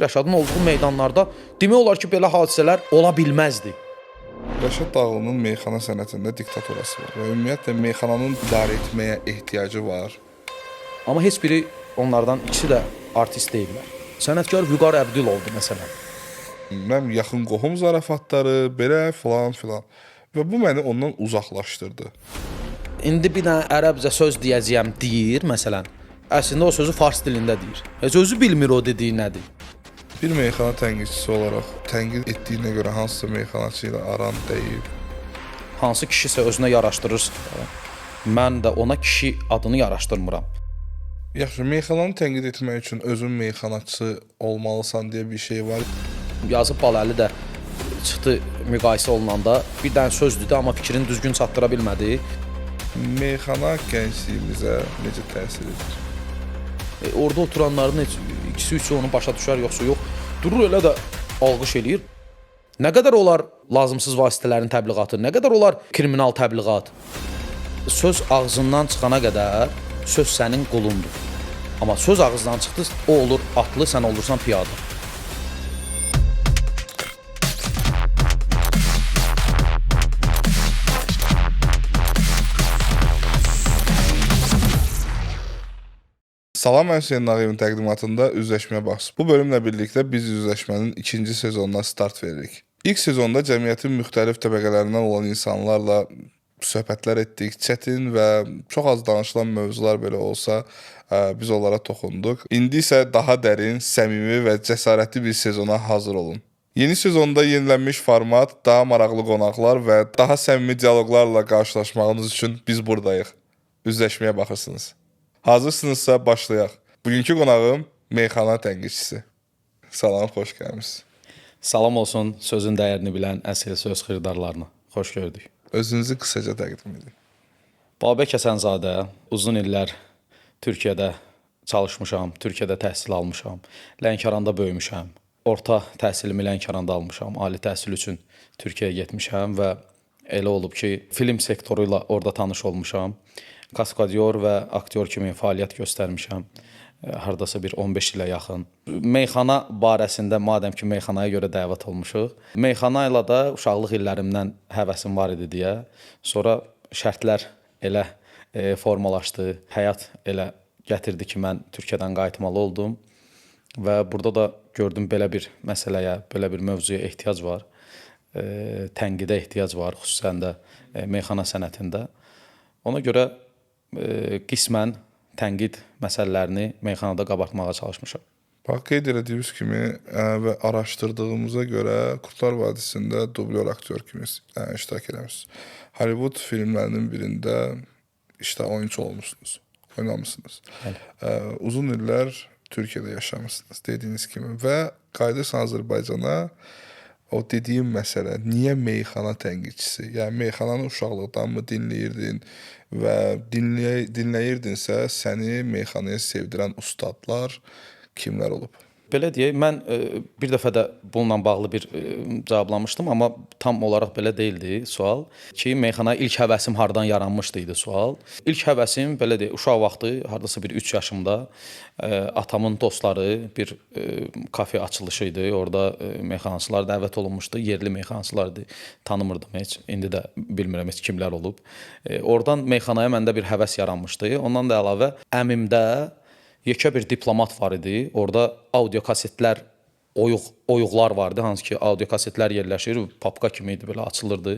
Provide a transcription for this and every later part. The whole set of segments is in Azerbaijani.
Rəşadın olduğu meydanlarda demək olar ki, belə hadisələr ola bilməzdi. Rəşad Dağlı'nın meyxana sənətində diktatorası var və ümumiyyətlə meyxananın idarə etməyə ehtiyacı var. Amma heç biri onlardan ikisi də artist deyillər. Sənətkar Vüqar Əbdilovdur məsələn. Mənim yaxın qohum zarafatları, belə filan filan. Və bu məni ondan uzaqlaşdırdı. İndi bir dənə ərəbcə söz deyəcəyəm deyir məsələn. Əslində o sözü fars dilində deyir. Heç özü bilmir o dediyi nədir. Bir meyxana tənqidçisi olaraq tənqid etdiyinə görə hansısa meyxanaçı ilə aran dəyib. Hansı kişisə özünə yaraşdırırsa, mən də ona kişi adını yaraşdırmıram. Yaxşı, meyxananı tənqid etmək üçün özün meyxanaçı olmalısan deyə bir şey var. Yazıb Baləli də çıxdı müqayisə olunanda bir dənə söz dedi, amma fikrini düzgün çatdıra bilmədi. Meyxana gəncliyimizə necə təsir edir? Orada oturanların heç ikisi onu başa düşər yoxsa yox. Durur elə də alqış eləyir. Nə qədər olar lazımsız vasitələrin təbliğatı, nə qədər olar kriminal təbliğat. Söz ağzından çıxana qədər söz sənin qulundur. Amma söz ağızdan çıxdı, o olur atlı, sən olursan piyada. Salam, mən Hüseyn Nağıyevin təqdimatında üzləşməyə baxsın. Bu bölümlə birlikdə biz üzləşmənin ikinci sezonuna start veririk. İlk sezonda cəmiyyətin müxtəlif təbəqələrindən olan insanlarla söhbətlər etdik. Çətin və çox az danışılan mövzular belə olsa, biz onlara toxunduq. İndi isə daha dərin, səmimi və cəsarətli bir sezona hazır olun. Yeni sezonda yenilənmiş format, daha maraqlı qonaqlar və daha səmimi dialoqlarla qarşılaşmağınız üçün biz buradayıq. Üzləşməyə baxırsınız. Hazırsınızsa başlayaq. Bugünkü qonağım meyxana tənqidçisi. Salam, xoş gəlmisiniz. Salam olsun sözün dəyərini bilən əsl söz xiridarlarına. Xoş gördük. Özünüzü qısaca təqdim edin. Babək Həsənzadə, uzun illər Türkiyədə çalışmışam, Türkiyədə təhsil almışam, Lənkəranda böyümüşəm. Orta təhsilimi Lənkəranda almışam, ali təhsil üçün Türkiyəyə getmişəm və elə olub ki, film sektoru ilə orada tanış olmuşam. Kaskadyor və aktyor kimi fəaliyyət göstərmişəm. Hardasa bir 15 ilə yaxın. Meyxana barəsində, madəm ki, meyxanaya görə dəvət olmuşuq, meyxana ilə də uşaqlıq illərimdən həvəsim var idi deyə, sonra şərtlər elə formalaşdı, həyat elə gətirdi ki, mən Türkiyədən qayıtmalı oldum və burada da gördüm belə bir məsələyə, belə bir mövzuya ehtiyac var, tənqidə ehtiyac var, xüsusən də meyxana sənətində. Ona görə qismən tənqid məsələlərini meyxanada qabartmağa çalışmışam. Bax, qeyd etdiyiniz kimi və araşdırdığımıza görə Qurtlar Vadisində dublyor aktyor kimi iştirak eləmişsiniz. Hollywood filmlərinin birində oyunçu olmuşsunuz, oynamışsınız. Uzun illər Türkiyədə yaşamışsınız dediyiniz kimi və qayıdırsan Azərbaycana. O dediyim məsələ, niyə meyxana tənqidçisi? Yəni, meyxananı uşaqlıqdan mı dinləyirdin və dinləyirdinsə, səni meyxanaya sevdirən ustadlar kimlər olub? Belə deyək, mən bir dəfə də bununla bağlı bir cavablamışdım, amma tam olaraq belə deyildi sual ki, meyxanaya ilk həvəsim hardan yaranmışdı idi sual. İlk həvəsim, belə deyək, uşaq vaxtı, hardasa bir 3 yaşımda atamın dostları bir kafe açılışı idi. Orada meyxanaçılar dəvət olunmuşdu, yerli meyxanaçılardı, tanımırdım heç. İndi də bilmirəm heç kimlər olub. Oradan meyxanaya məndə bir həvəs yaranmışdı. Ondan da əlavə əmimdə yekə bir diplomat var idi. Orada audio kasetlər, oyuqlar vardı. Hansı ki, audio kasetlər yerləşir, papka kimi idi, belə açılırdı.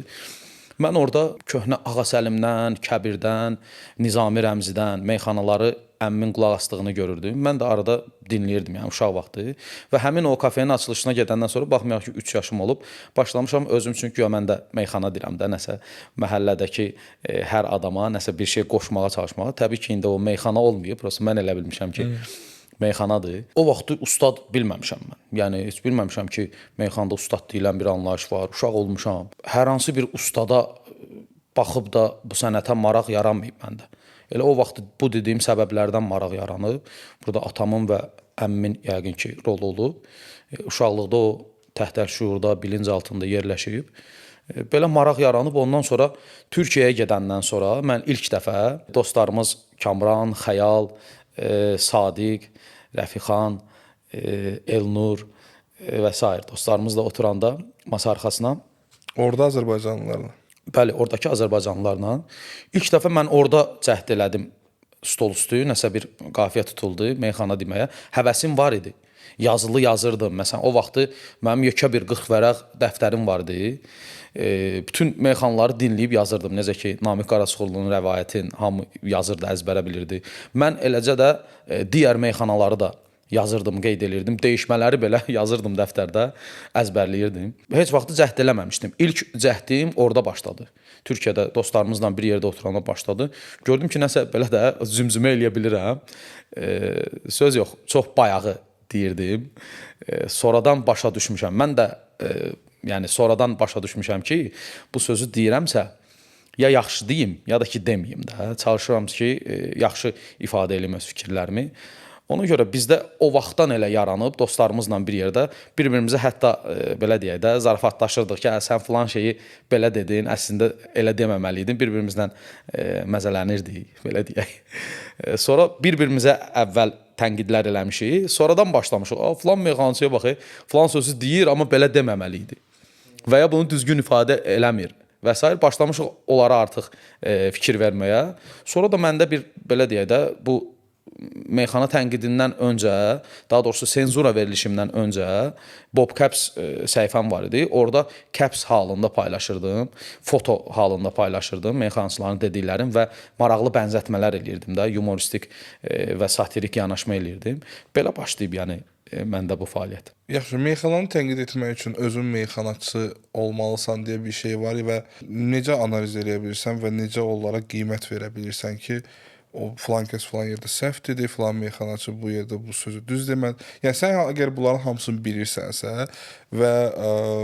Mən orada köhnə Ağa Səlimdən, Kəbirdən, Nizami Rəmzidən, meyxanaları əmmin qulaq asdığını görürdüm. Mən də arada dinləyirdim, yəni uşaq vaxtı. Və həmin o kafenin açılışına gedəndən sonra, baxmayaq ki, 3 yaşım olub, başlamışam özüm üçün ki, mən də meyxana deyirəm də, nəsə məhəllədəki hər adama nəsə bir şey qoşmağa çalışmağa. Təbii ki, indi o meyxana olmayıb, prosta mən elə bilmişəm ki, meyxanadır. O vaxtı ustad bilməmişəm mən. Yəni, heç bilməmişəm ki, meyxanda ustad deyilən bir anlayış var, uşaq olmuşam. Hər hansı bir ustada baxıb da bu sənətə maraq yaranmayıb məndə. Elə o vaxt bu dediyim səbəblərdən maraq yaranıb. Burada atamın və əmmin yəqin ki, rolu olub. Uşaqlıqda o təhtər şuurda, bilinc altında yerləşib. Belə maraq yaranıb. Ondan sonra Türkiyəyə gedəndən sonra mən ilk dəfə dostlarımız Kamran, Xəyal, Sadiq, Rəfixan, Elnur və s. dostlarımızla oturanda masa arxasına. Orada Azərbaycanlılarla. Bəli, oradakı azərbaycanlılarla ilk dəfə mən orada cəhd elədim. Stol üstü nəsə bir qafiyə tutuldu, meyxana deməyə. Həvəsim var idi. Yazılı yazırdım. Məsələn, o vaxtı mənim yekə bir 40 vərəq dəftərim vardı. Bütün meyxanaları dinləyib yazırdım. Necə ki, Namiq Qaraçoğlunun rəvayətin hamı yazırdı, əzbərə bilirdi. Mən eləcə də digər meyxanaları da yazırdım, qeyd edirdim. Dəyişmələri belə yazırdım dəftərdə, əzbərləyirdim. Heç vaxt cəhd eləməmişdim. İlk cəhdim orada başladı. Türkiyədə dostlarımızla bir yerdə oturanda başladı. Gördüm ki, nəsə belə də zümzümə eləyə bilirəm. Söz yox, çox bayağı deyirdim. Sonradan başa düşmüşəm. Mən də yəni sonradan başa düşmüşəm ki, bu sözü deyirəmsə, ya yaxşı deyim, ya da ki deməyim də. Çalışıram ki, yaxşı ifadə eləyim öz fikirlərimi. Ona görə bizdə o vaxtdan elə yaranıb dostlarımızla bir yerdə bir-birimizə hətta belə deyək də zarafatlaşırdıq ki, sən filan şeyi belə dedin, əslində elə deməməliydin. Bir-birimizlə məzələnirdik, belə deyək. Sonra bir-birimizə əvvəl tənqidlər eləmişik, sonradan başlamışıq. Filan meyxançıya bax, filan sözü deyir, amma belə deməməli idi. Və ya bunu düzgün ifadə eləmir və s. Başlamışıq onlara artıq fikir verməyə. Sonra da məndə bir belə deyək də bu meyxana tənqidindən öncə, daha doğrusu senzura verilişimdən öncə Bob Caps səhifəm var idi. Orada caps halında paylaşırdım, foto halında paylaşırdım meyxanaçıların dediklərim və maraqlı bənzətmələr eləyirdim də, humoristik və satirik yanaşma eləyirdim. Belə başlayıb yəni məndə bu fəaliyyət. Yaxşı, meyxananı tənqid etmək üçün özün meyxanaçı olmalısan deyə bir şey var və necə analiz edə bilirsən və necə onlara qiymət verə bilirsən ki, o filan kəs filan yerdə səhv dedi, filan meyxanaçı bu yerdə bu sözü düz demədi. Yəni sən əgər bunların hamısını bilirsənsə və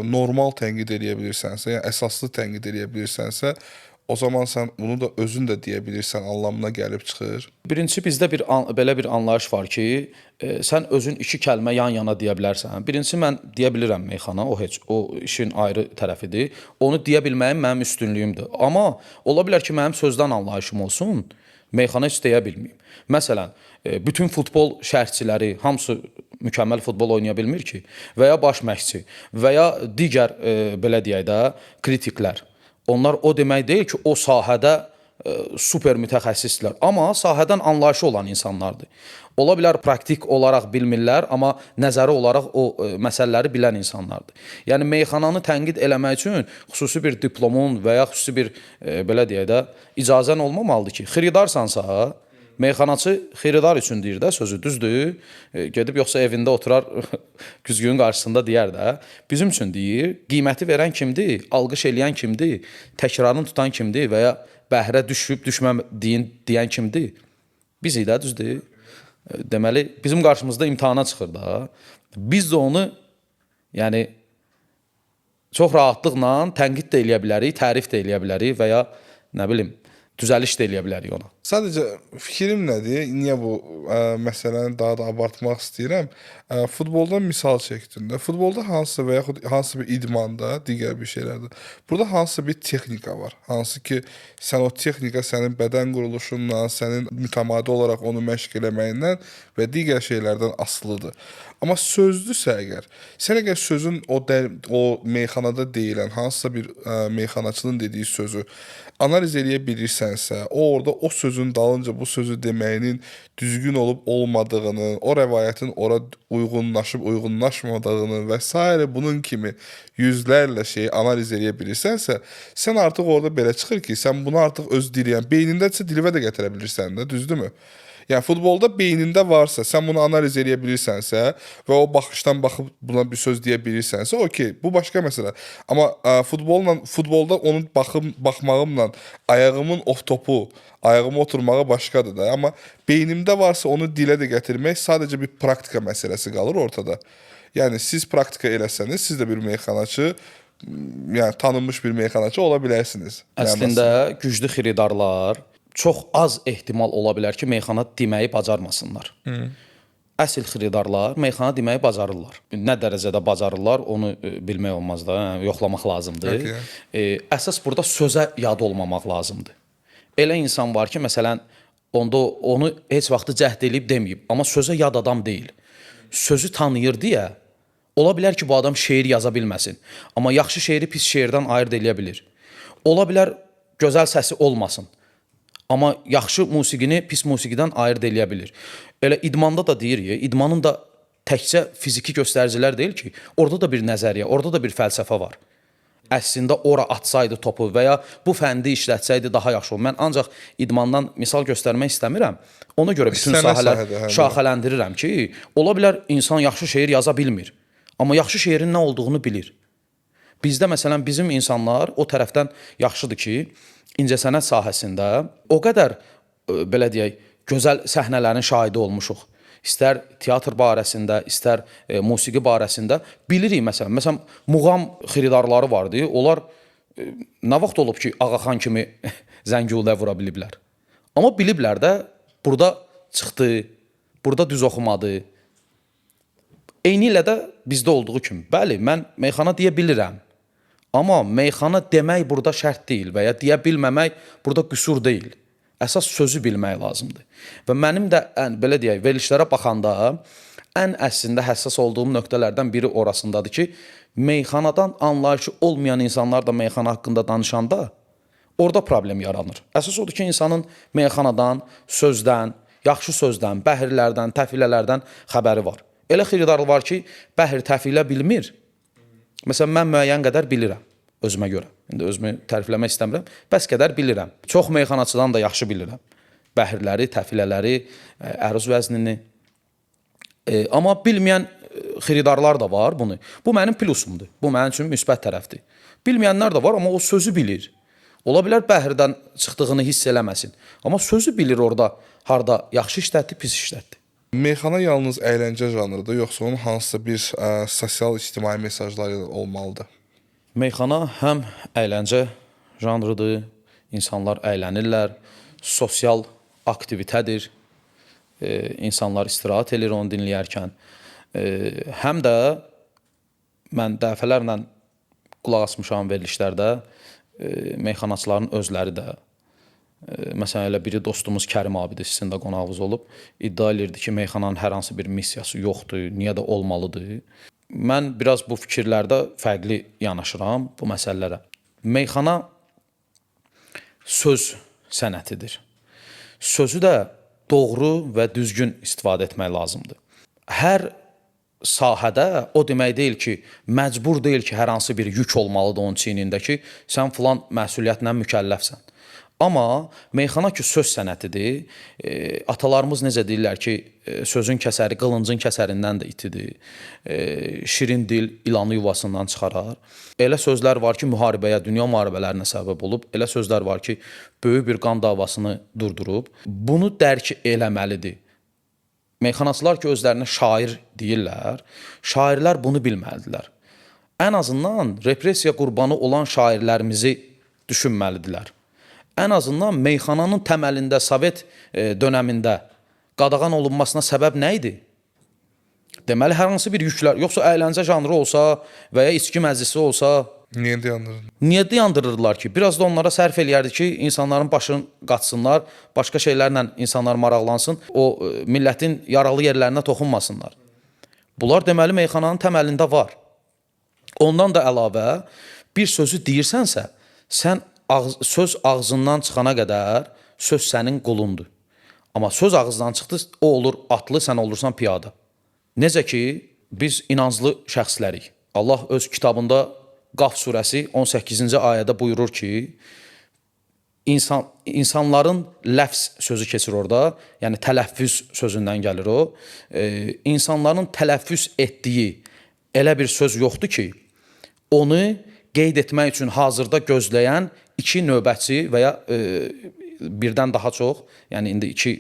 normal tənqid edə bilirsənsə, yəni əsaslı tənqid edə bilirsənsə, o zaman sən bunu da özün də deyə bilirsən anlamına gəlib çıxır. Birincisi bizdə belə bir anlayış var ki, sən özün iki kəlmə yan-yana deyə bilərsən. Birincisi mən deyə bilirəm meyxana, o işin ayrı tərəfidir. Onu deyə bilməyim mənim üstünlüyümdür. Amma ola bilər ki, mənim sözdən anlayışım olsun, meyxana heç deyə bilməyim. Məsələn, bütün futbol şərhçiləri hamısı mükəmməl futbol oynaya bilmir ki, və ya baş məşqçi və ya digər belə deyək də kritiklər. Onlar o demək deyil ki, o sahədə super mütəxəssislər, amma sahədən anlayışı olan insanlardır. Ola bilər praktik olaraq bilmirlər, amma nəzəri olaraq o məsələləri bilən insanlardır. Yəni meyxananı tənqid eləmək üçün xüsusi bir diplomun və ya xüsusi bir belə deyək də icazən olmamalıdır ki, xiridarsansa, meyxanaçı xiridar üçün deyir də sözü, düzdür. Gedib yoxsa evində oturar, güzgünün qarşısında deyər də. Bizim üçün deyir, qiyməti verən kimdir, alqış eləyən kimdir, təkrarını tutan kimdir və ya bəhrə düşüb düşmədiyin deyən kimdir? Bizik də, düzdür. Deməli, bizim qarşımızda imtahana çıxır da. Biz də onu yəni çox rahatlıqla tənqid də eləyə bilərik, tərif də eləyə bilərik və ya nə bilim, düzəliş də eləyə bilərik ona. Sadəcə fikrim nədir? Niyə bu məsələni daha da abartmaq istəyirəm? Futboldan misal çəkdin də. Futbolda hansı və yaxud hansı bir idmanda, digər bir şeylərdə. Burada hansı bir texnika var. Hansı ki, sən o texnika sənin bədən quruluşundan, sənin mütəmadi olaraq onu məşq eləməyindən və digər şeylərdən asılıdır. Amma sözdürsə əgər, sən əgər sözün o meyxanada deyilən hansısa bir meyxanaçının dediyi sözü analiz eləyə bilirsənsə, o orada o sözün dalınca bu sözü deməyinin düzgün olub olmadığını, o rəvayətin ora uyğunlaşıb uyğunlaşmadığını və s. bunun kimi yüzlərlə şeyi analiz eləyə bilirsənsə, sən artıq orada belə çıxır ki, sən bunu artıq öz diliyən, beynindəsə dilivə də gətirə bilirsən də, düzdürmü? Yəni futbolda beynində varsa, sən bunu analiz edə bilirsənsə və o baxışdan baxıb buna bir söz deyə bilirsənsə, okey, bu başqa məsələ. Amma futbolda onun baxmağımla ayağımın off-topu, ayağıma oturmağı başqadır da. Amma beynimdə varsa onu dilə də gətirmək sadəcə bir praktika məsələsi qalır ortada. Yəni siz praktika eləsəniz, siz də bir meyxanaçı, yəni tanınmış bir meyxanaçı ola bilərsiniz. Əslində güclü xiridarlar çox az ehtimal ola bilər ki, meyxana deməyi bacarmasınlar. Əsl xiridarlar meyxana deməyi bacarırlar. Nə dərəcədə bacarırlar, onu bilmək olmaz da, yoxlamaq lazımdır. Əsas burada sözə yad olmamaq lazımdır. Elə insan var ki, məsələn, onda onu heç vaxtı cəhd edib deməyib, amma sözə yad adam deyil. sözü tanıyır deyə ola bilər ki, bu adam şeir yaza bilməsin. Amma yaxşı şeiri pis şeirdən ayırd eləyə bilir. Ola bilər gözəl səsi olmasın. Amma yaxşı musiqini pis musiqidən ayırd eləyə bilir. Elə idmanda da deyirik, idmanın da təkcə fiziki göstəricilər deyil ki, orada da bir nəzəriyyə, orada da bir fəlsəfə var. Əslində ora atsaydı topu və ya bu fəndi işlətsəydi daha yaxşı olur. Mən ancaq idmandan misal göstərmək istəmirəm. Ona görə bütün sahələr şaxələndirirəm ki, ola bilər insan yaxşı şeir yaza bilmir. Amma yaxşı şeirin nə olduğunu bilir. Bizdə məsələn bizim insanlar o tərəfdən yaxşıdır ki, incəsənət sahəsində o qədər belə deyək, gözəl səhnələrin şahidi olmuşuq. İstər teatr barəsində, istər musiqi barəsində bilirik məsələn. Məsələn, muğam xiridarları vardı. Onlar nə vaxt olub ki, Ağaxan kimi zəngulə vura biliblər. Amma biliblər də burada çıxdı, burada düz oxumadı. Eyni ilə də bizdə olduğu kimi. Bəli, mən meyxana deyə bilirəm. Amma meyxana demək burada şərt deyil və ya deyə bilməmək burada qüsur deyil. Əsas sözü bilmək lazımdır. Və mənim də belə deyək, verilişlərə baxanda ən əslində həssas olduğum nöqtələrdən biri orasındadır ki, meyxanadan anlayışı olmayan insanlar da meyxana haqqında danışanda orada problem yaranır. Əsas odur ki, insanın meyxanadan, sözdən, yaxşı sözdən, bəhirlərdən, təfilələrdən xəbəri var. Elə xiridarlı var ki, bəhir təfilə bilmir. Məsələn, mən müəyyən qədər bilirəm özümə görə. İndi özümü tərifləmək istəmirəm. Bəs qədər bilirəm. Çox meyxanaçıdan da yaxşı bilirəm. Bəhirləri, təfilələri, əruz vəznini. Amma bilməyən xiridarlar da var bunu. Bu mənim plusumdur. Bu mənim üçün müsbət tərəfdir. Bilməyənlər də var, amma o sözü bilir. Ola bilər bəhirdən çıxdığını hiss eləməsin. Amma sözü bilir orada, harda yaxşı işlətdi, pis işlətdi. Meyxana yalnız əyləncə janrıdır, yoxsa onun hansısa bir sosial, ictimai mesajları olmalıdır? Meyxana həm əyləncə janrıdır, insanlar əylənirlər, sosial aktivitədir, insanlar istirahət edir onu dinləyərkən. Həm də mən dəfələrlə qulaq asmışam verilişlərdə, meyxanaçıların özləri də, məsələn, elə biri dostumuz Kərim abidir, sizin də qonağınız olub, iddia edirdi ki, meyxananın hər hansı bir missiyası yoxdur, niyə də olmalıdır. Mən biraz bu fikirlərdə fərqli yanaşıram bu məsələlərə. Meyxana söz sənətidir. Sözü də doğru və düzgün istifadə etmək lazımdır. Hər sahədə o demək deyil ki, məcbur deyil ki, hər hansı bir yük olmalıdır onun çiynində ki, sən filan məsuliyyətlə mükəlləfsən. Amma meyxana ki, söz sənətidir. Atalarımız necə deyirlər ki, sözün kəsəri qılıncın kəsərindən də itidir. Şirin dil ilanı yuvasından çıxarar. Elə sözlər var ki, müharibəyə, dünya müharibələrinə səbəb olub. Elə sözlər var ki, böyük bir qan davasını durdurub. Bunu dərk eləməlidir. Meyxanaçılar ki, özlərinə şair deyirlər, şairlər bunu bilməlidirlər. Ən azından repressiya qurbanı olan şairlərimizi düşünməlidirlər. Ən azından meyxananın təməlində, Sovet dönəmində qadağan olunmasına səbəb nə idi? Deməli, hər hansı bir yüklər, yoxsa əyləncə janrı olsa və ya içki məclisi olsa, niyə dayandırırlar? Niyə dayandırırlar ki? Biraz da onlara sərf eləyərdi ki, insanların başını qaçsınlar, başqa şeylərlə insanlar maraqlansın, o millətin yaralı yerlərinə toxunmasınlar. Bunlar deməli meyxananın təməlində var. Ondan da əlavə bir sözü deyirsənsə, sən söz ağzından çıxana qədər söz sənin qulundur. Amma söz ağızdan çıxdı, o olur atlı, sən olursan piyada. Necə ki, biz inanclı şəxslərik. Allah öz kitabında Qaf surəsi 18-ci ayədə buyurur ki, insanların ləfz sözü keçir orada, yəni tələffüz sözündən gəlir o. İnsanların tələffüz etdiyi elə bir söz yoxdur ki, onu qeyd etmək üçün hazırda gözləyən iki növbətçi və ya birdən daha çox, yəni indi iki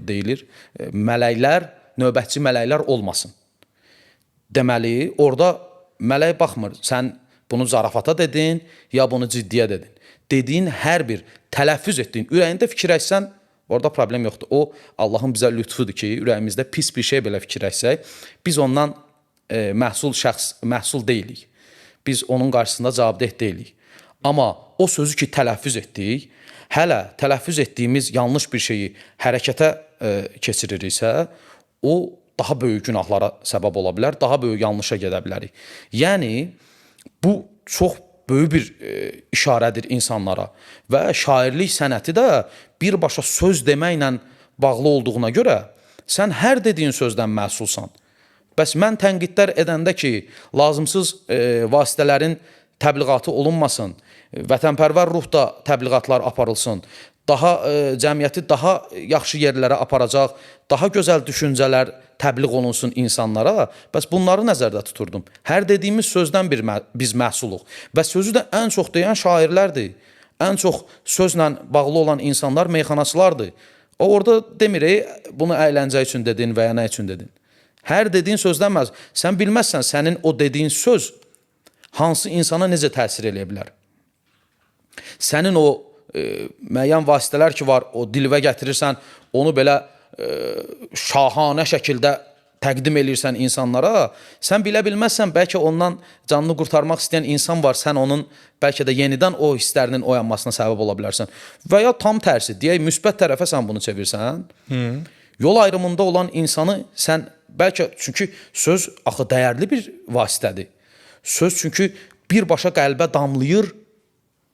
deyilir, mələklər, növbətçi mələklər olmasın. Deməli, orada mələk baxmır, sən bunu zarafata dedin, ya bunu ciddiyə dedin. Dediyin hər bir tələffüz etdiyin, ürəyində fikirləşsən, orada problem yoxdur. O, Allahın bizə lütfudur ki, ürəyimizdə pis bir şey belə fikirləşsək, biz ondan məhsul deyilik. Biz onun qarşısında cavabdeh deyilik. Amma o sözü ki, tələffüz etdik, hələ tələffüz etdiyimiz yanlış bir şeyi hərəkətə keçiririksə, o daha böyük günahlara səbəb ola bilər, daha böyük yanlışa gedə bilərik. Yəni bu çox böyük bir işarədir insanlara və şairlik sənəti də birbaşa söz deməklə bağlı olduğuna görə sən hər dediyin sözdən məsulsan. Bəs mən tənqidlər edəndə ki, lazımsız vasitələrin təbliğatı olunmasın, vətənpərvər ruhda təbliğatlar aparılsın, daha cəmiyyəti daha yaxşı yerlərə aparacaq, daha gözəl düşüncələr təbliğ olunsun insanlara. Bəs bunları nəzərdə tuturdum. Hər dediyimiz sözdən biz məhsuluq. Və sözü də ən çox deyən şairlərdir. Ən çox sözlə bağlı olan insanlar meyxanaçılardır. O orada demir, bunu əyləncə üçün dedin və ya nə üçün dedin. Hər dediyin sözdən məhsul. Sən bilməzsən sənin o dediyin söz hansı insana necə təsir eləyə bilər. Sənin o müəyyən vasitələr ki var, o dilvə gətirirsən, onu belə şahanə şəkildə təqdim eləyirsən insanlara, sən bilə bilməzsən, bəlkə ondan canını qurtarmaq istəyən insan var, sən onun bəlkə də yenidən o hisslərinin oyanmasına səbəb ola bilərsən. Və ya tam tərsi, deyək, müsbət tərəfə sən bunu çevirsən, yol ayrımında olan insanı sən bəlkə, çünki söz axı dəyərli bir vasitədir. Söz çünki birbaşa qəlbə damlayır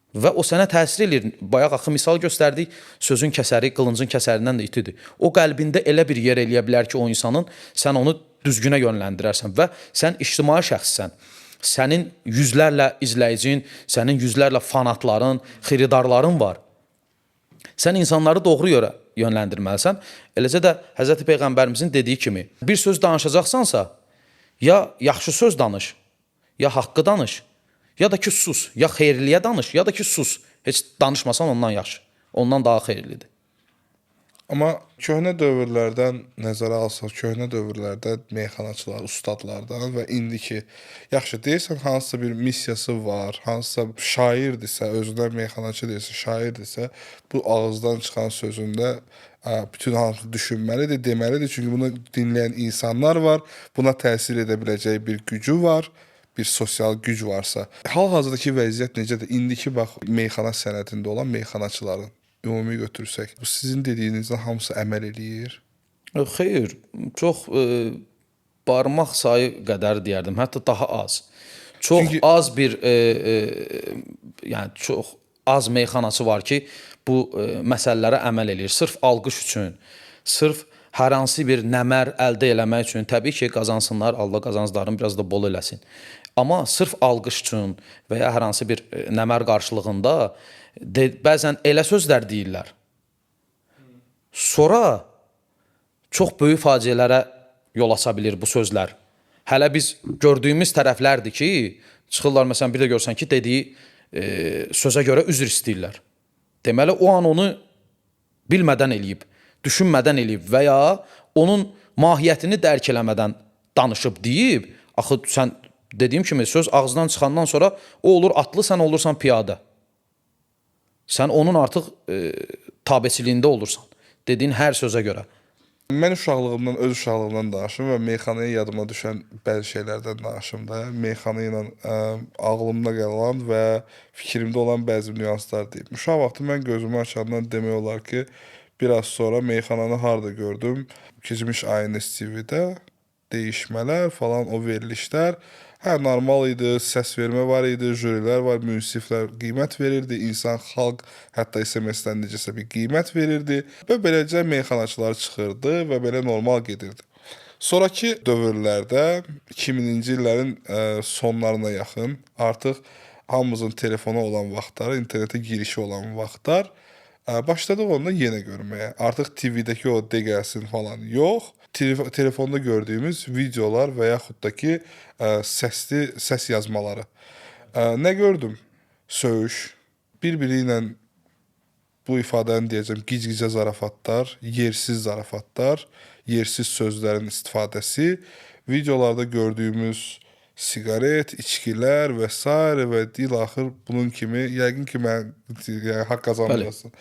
və o sənə təsir edir. Bayaq axı misal göstərdik, sözün kəsəri qılıncın kəsərindən də itidir. O qəlbində elə bir yer eləyə bilər ki, o insanın, sən onu düzgünə yönləndirərsən və sən ictimai şəxssən. Sənin yüzlərlə izləyicin, sənin yüzlərlə fanatların, xiridarların var. Sən insanları doğru yerə yönləndirməlisən. Eləcə də Həzrəti Peyğəmbərimizin dediyi kimi, bir söz danışacaqsansa, ya yaxşı söz danış, ya haqqı danış, ya da ki sus, ya xeyirliyə danış, ya da ki sus. Heç danışmasan ondan yaxşı, ondan daha xeyirlidir. Amma köhnə dövrlərdən nəzərə alsaq, köhnə dövrlərdə meyxanaçılar, ustadlardan və indiki, yaxşı deyirsən, hansısa bir missiyası var, hansısa şairdirsə, özünə meyxanaçı deyirsə, şairdirsə, bu ağızdan çıxan sözündə bütün hansı düşünməlidir, deməlidir. Çünki bunu dinləyən insanlar var, buna təsir edə biləcəyi bir gücü var, bir sosial güc varsa. Hal-hazırdakı vəziyyət necədir? İndiki bax, meyxana sənətində olan meyxanaçıların ümumi götürsək, bu sizin dediyinizdən hamısı əməl eləyir? Xeyr, çox barmaq sayı qədər deyərdim, hətta daha az. Çox az bir, yəni çox az meyxanaçı var ki, bu məsələlərə əməl eləyir. Sırf alqış üçün, sırf hər hansı bir nəmər əldə eləmək üçün, təbii ki, qazansınlar, Allah qazanclarını biraz da bol eləsin. Amma sırf alqış üçün və ya hər hansı bir nəmər qarşılığında bəzən elə sözlər deyirlər. Sonra çox böyük faciələrə yol aça bilir bu sözlər. Hələ biz gördüyümüz tərəflərdir ki, çıxırlar, məsələn, bir də görsən ki, dediyi sözə görə üzr istəyirlər. Deməli, o an onu bilmədən eləyib, düşünmədən eləyib və ya onun mahiyyətini dərk eləmədən danışıb, deyib. Axı, sən dediyim kimi, söz ağzından çıxandan sonra o olur atlı, sən olursan piyada. Sən onun artıq tabeçiliyində olursan, dediyin hər sözə görə. Mən uşaqlığımdan, öz uşaqlığımdan danışım və meyxanaya yadıma düşən bəzi şeylərdən danışım da. Meyxana ilə ağlımda qalan və fikrimdə olan bəzi nüanslar deyim. Uşaq vaxtı mən gözümü açandan demək olar ki, biraz sonra meyxananı harda gördüm? Keçmiş INS TV-də dəyişmələr falan, o verilişlər. Hə, normal idi, səs vermə var idi, jürilər var, münsiflər qiymət verirdi, insan, xalq, hətta SMS-dən necəsə bir qiymət verirdi və beləcə meyxanaçılar çıxırdı və belə normal gedirdi. Sonraki dövrlərdə, 2000-ci illərin sonlarına yaxın, artıq hamımızın telefonu olan vaxtlar, internetə girişi olan vaxtlar, başladıq ondan yenə görməyə. Artıq TV-dəki o deqəlsin falan yox. Telefonda gördüyümüz videolar və yaxud da ki, səs yazmaları. Nə gördüm? Söyüş, bir-biri ilə bu ifadəni deyəcəm, gic-gicə zarafatlar, yersiz zarafatlar, yersiz sözlərin istifadəsi, videolarda gördüyümüz sigaret, içkilər və s. və dil-axır bunun kimi, yəqin ki, mən haqq qazanmayasın.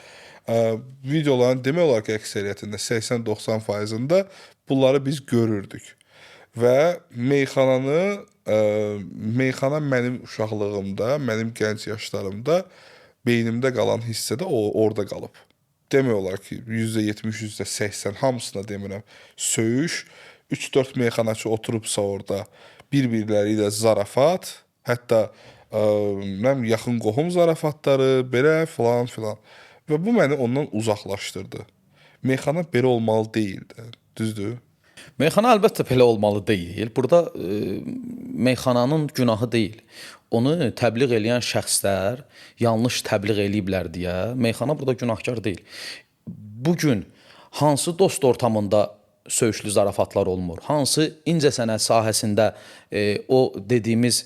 Videoların demək olar ki, əksəriyyətində 80-90%-ında bunları biz görürdük. Və meyxana mənim uşaqlığımda, mənim gənc yaşlarımda beynimdə qalan hissədə orada qalıb. Demək olar ki, %70, %80 hamısına demirəm, söyüş 3-4 meyxanaçı oturubsa orada bir-birləri ilə zarafat, hətta yaxın qohum zarafatları, belə filan filan. Və bu məni ondan uzaqlaşdırdı. Meyxana belə olmalı deyildi. Düzdür? Meyxana əlbəttə belə olmalı deyil. Burada meyxananın günahı deyil. Onu təbliğ edən şəxslər yanlış təbliğ eləyiblər deyə meyxana burada günahkar deyil. Bu gün hansı dost ortamında söyüşlü zarafatlar olmur? Hansı incəsənət sahəsində o dediyimiz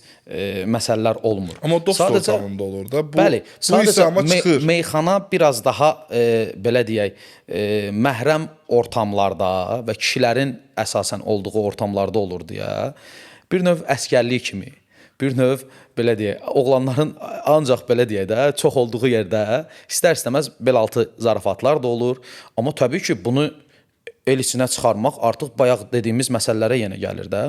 məsələlər olmur? Amma dost ortamında olur da. Bəli, bu isə amma çıxır. Meyxana biraz daha belə deyək, məhrəm ortamlarda və kişilərin əsasən olduğu ortamlarda olur deyə bir növ əsgərlik kimi, bir növ belə deyək, oğlanların ancaq belə deyək də çox olduğu yerdə istər-istəməz belaltı zarafatlar da olur. Amma təbii ki, bunu el içinə çıxarmaq artıq bayaq dediyimiz məsələlərə yenə gəlir də.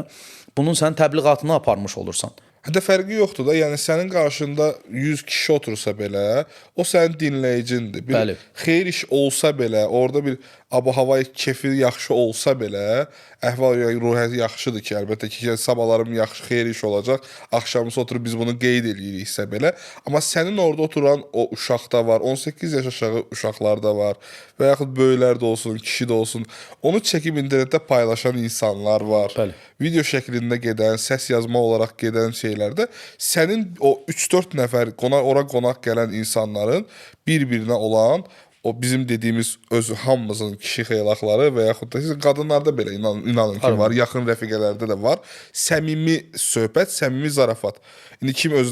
Bunun sən təbliğatını aparmış olursan. Hətta fərqi yoxdur da. Yəni sənin qarşında 100 kişi otursa belə, o sənin dinləyicindir. Bir xeyir iş olsa belə, orada bir ab-hava kefi yaxşı olsa belə, əhval-ruhiyyəti yaxşıdır ki, əlbəttə ki, sabahlarım yaxşı xeyir iş olacaq. Axşamısı oturub biz bunu qeyd eləyiriksə belə. Amma sənin orada oturan o uşaq da var, 18 yaş aşağı uşaqlar da var və yaxud böyüklər də olsun, kişi də olsun. Onu çəkib internetdə paylaşan insanlar var. Bəli. Video şəklində gedən, səs yazma olaraq gedən şeylərdə sənin o 3-4 nəfər ora qonaq gələn insanların bir-birinə olan o bizim dediyimiz öz hamımızın kişi xeylaqları və yaxud da siz qadınlarda belə inanın ki var, yaxın rəfiqələrdə də var. Səmimi söhbət, səmimi zarafat. İndi kim öz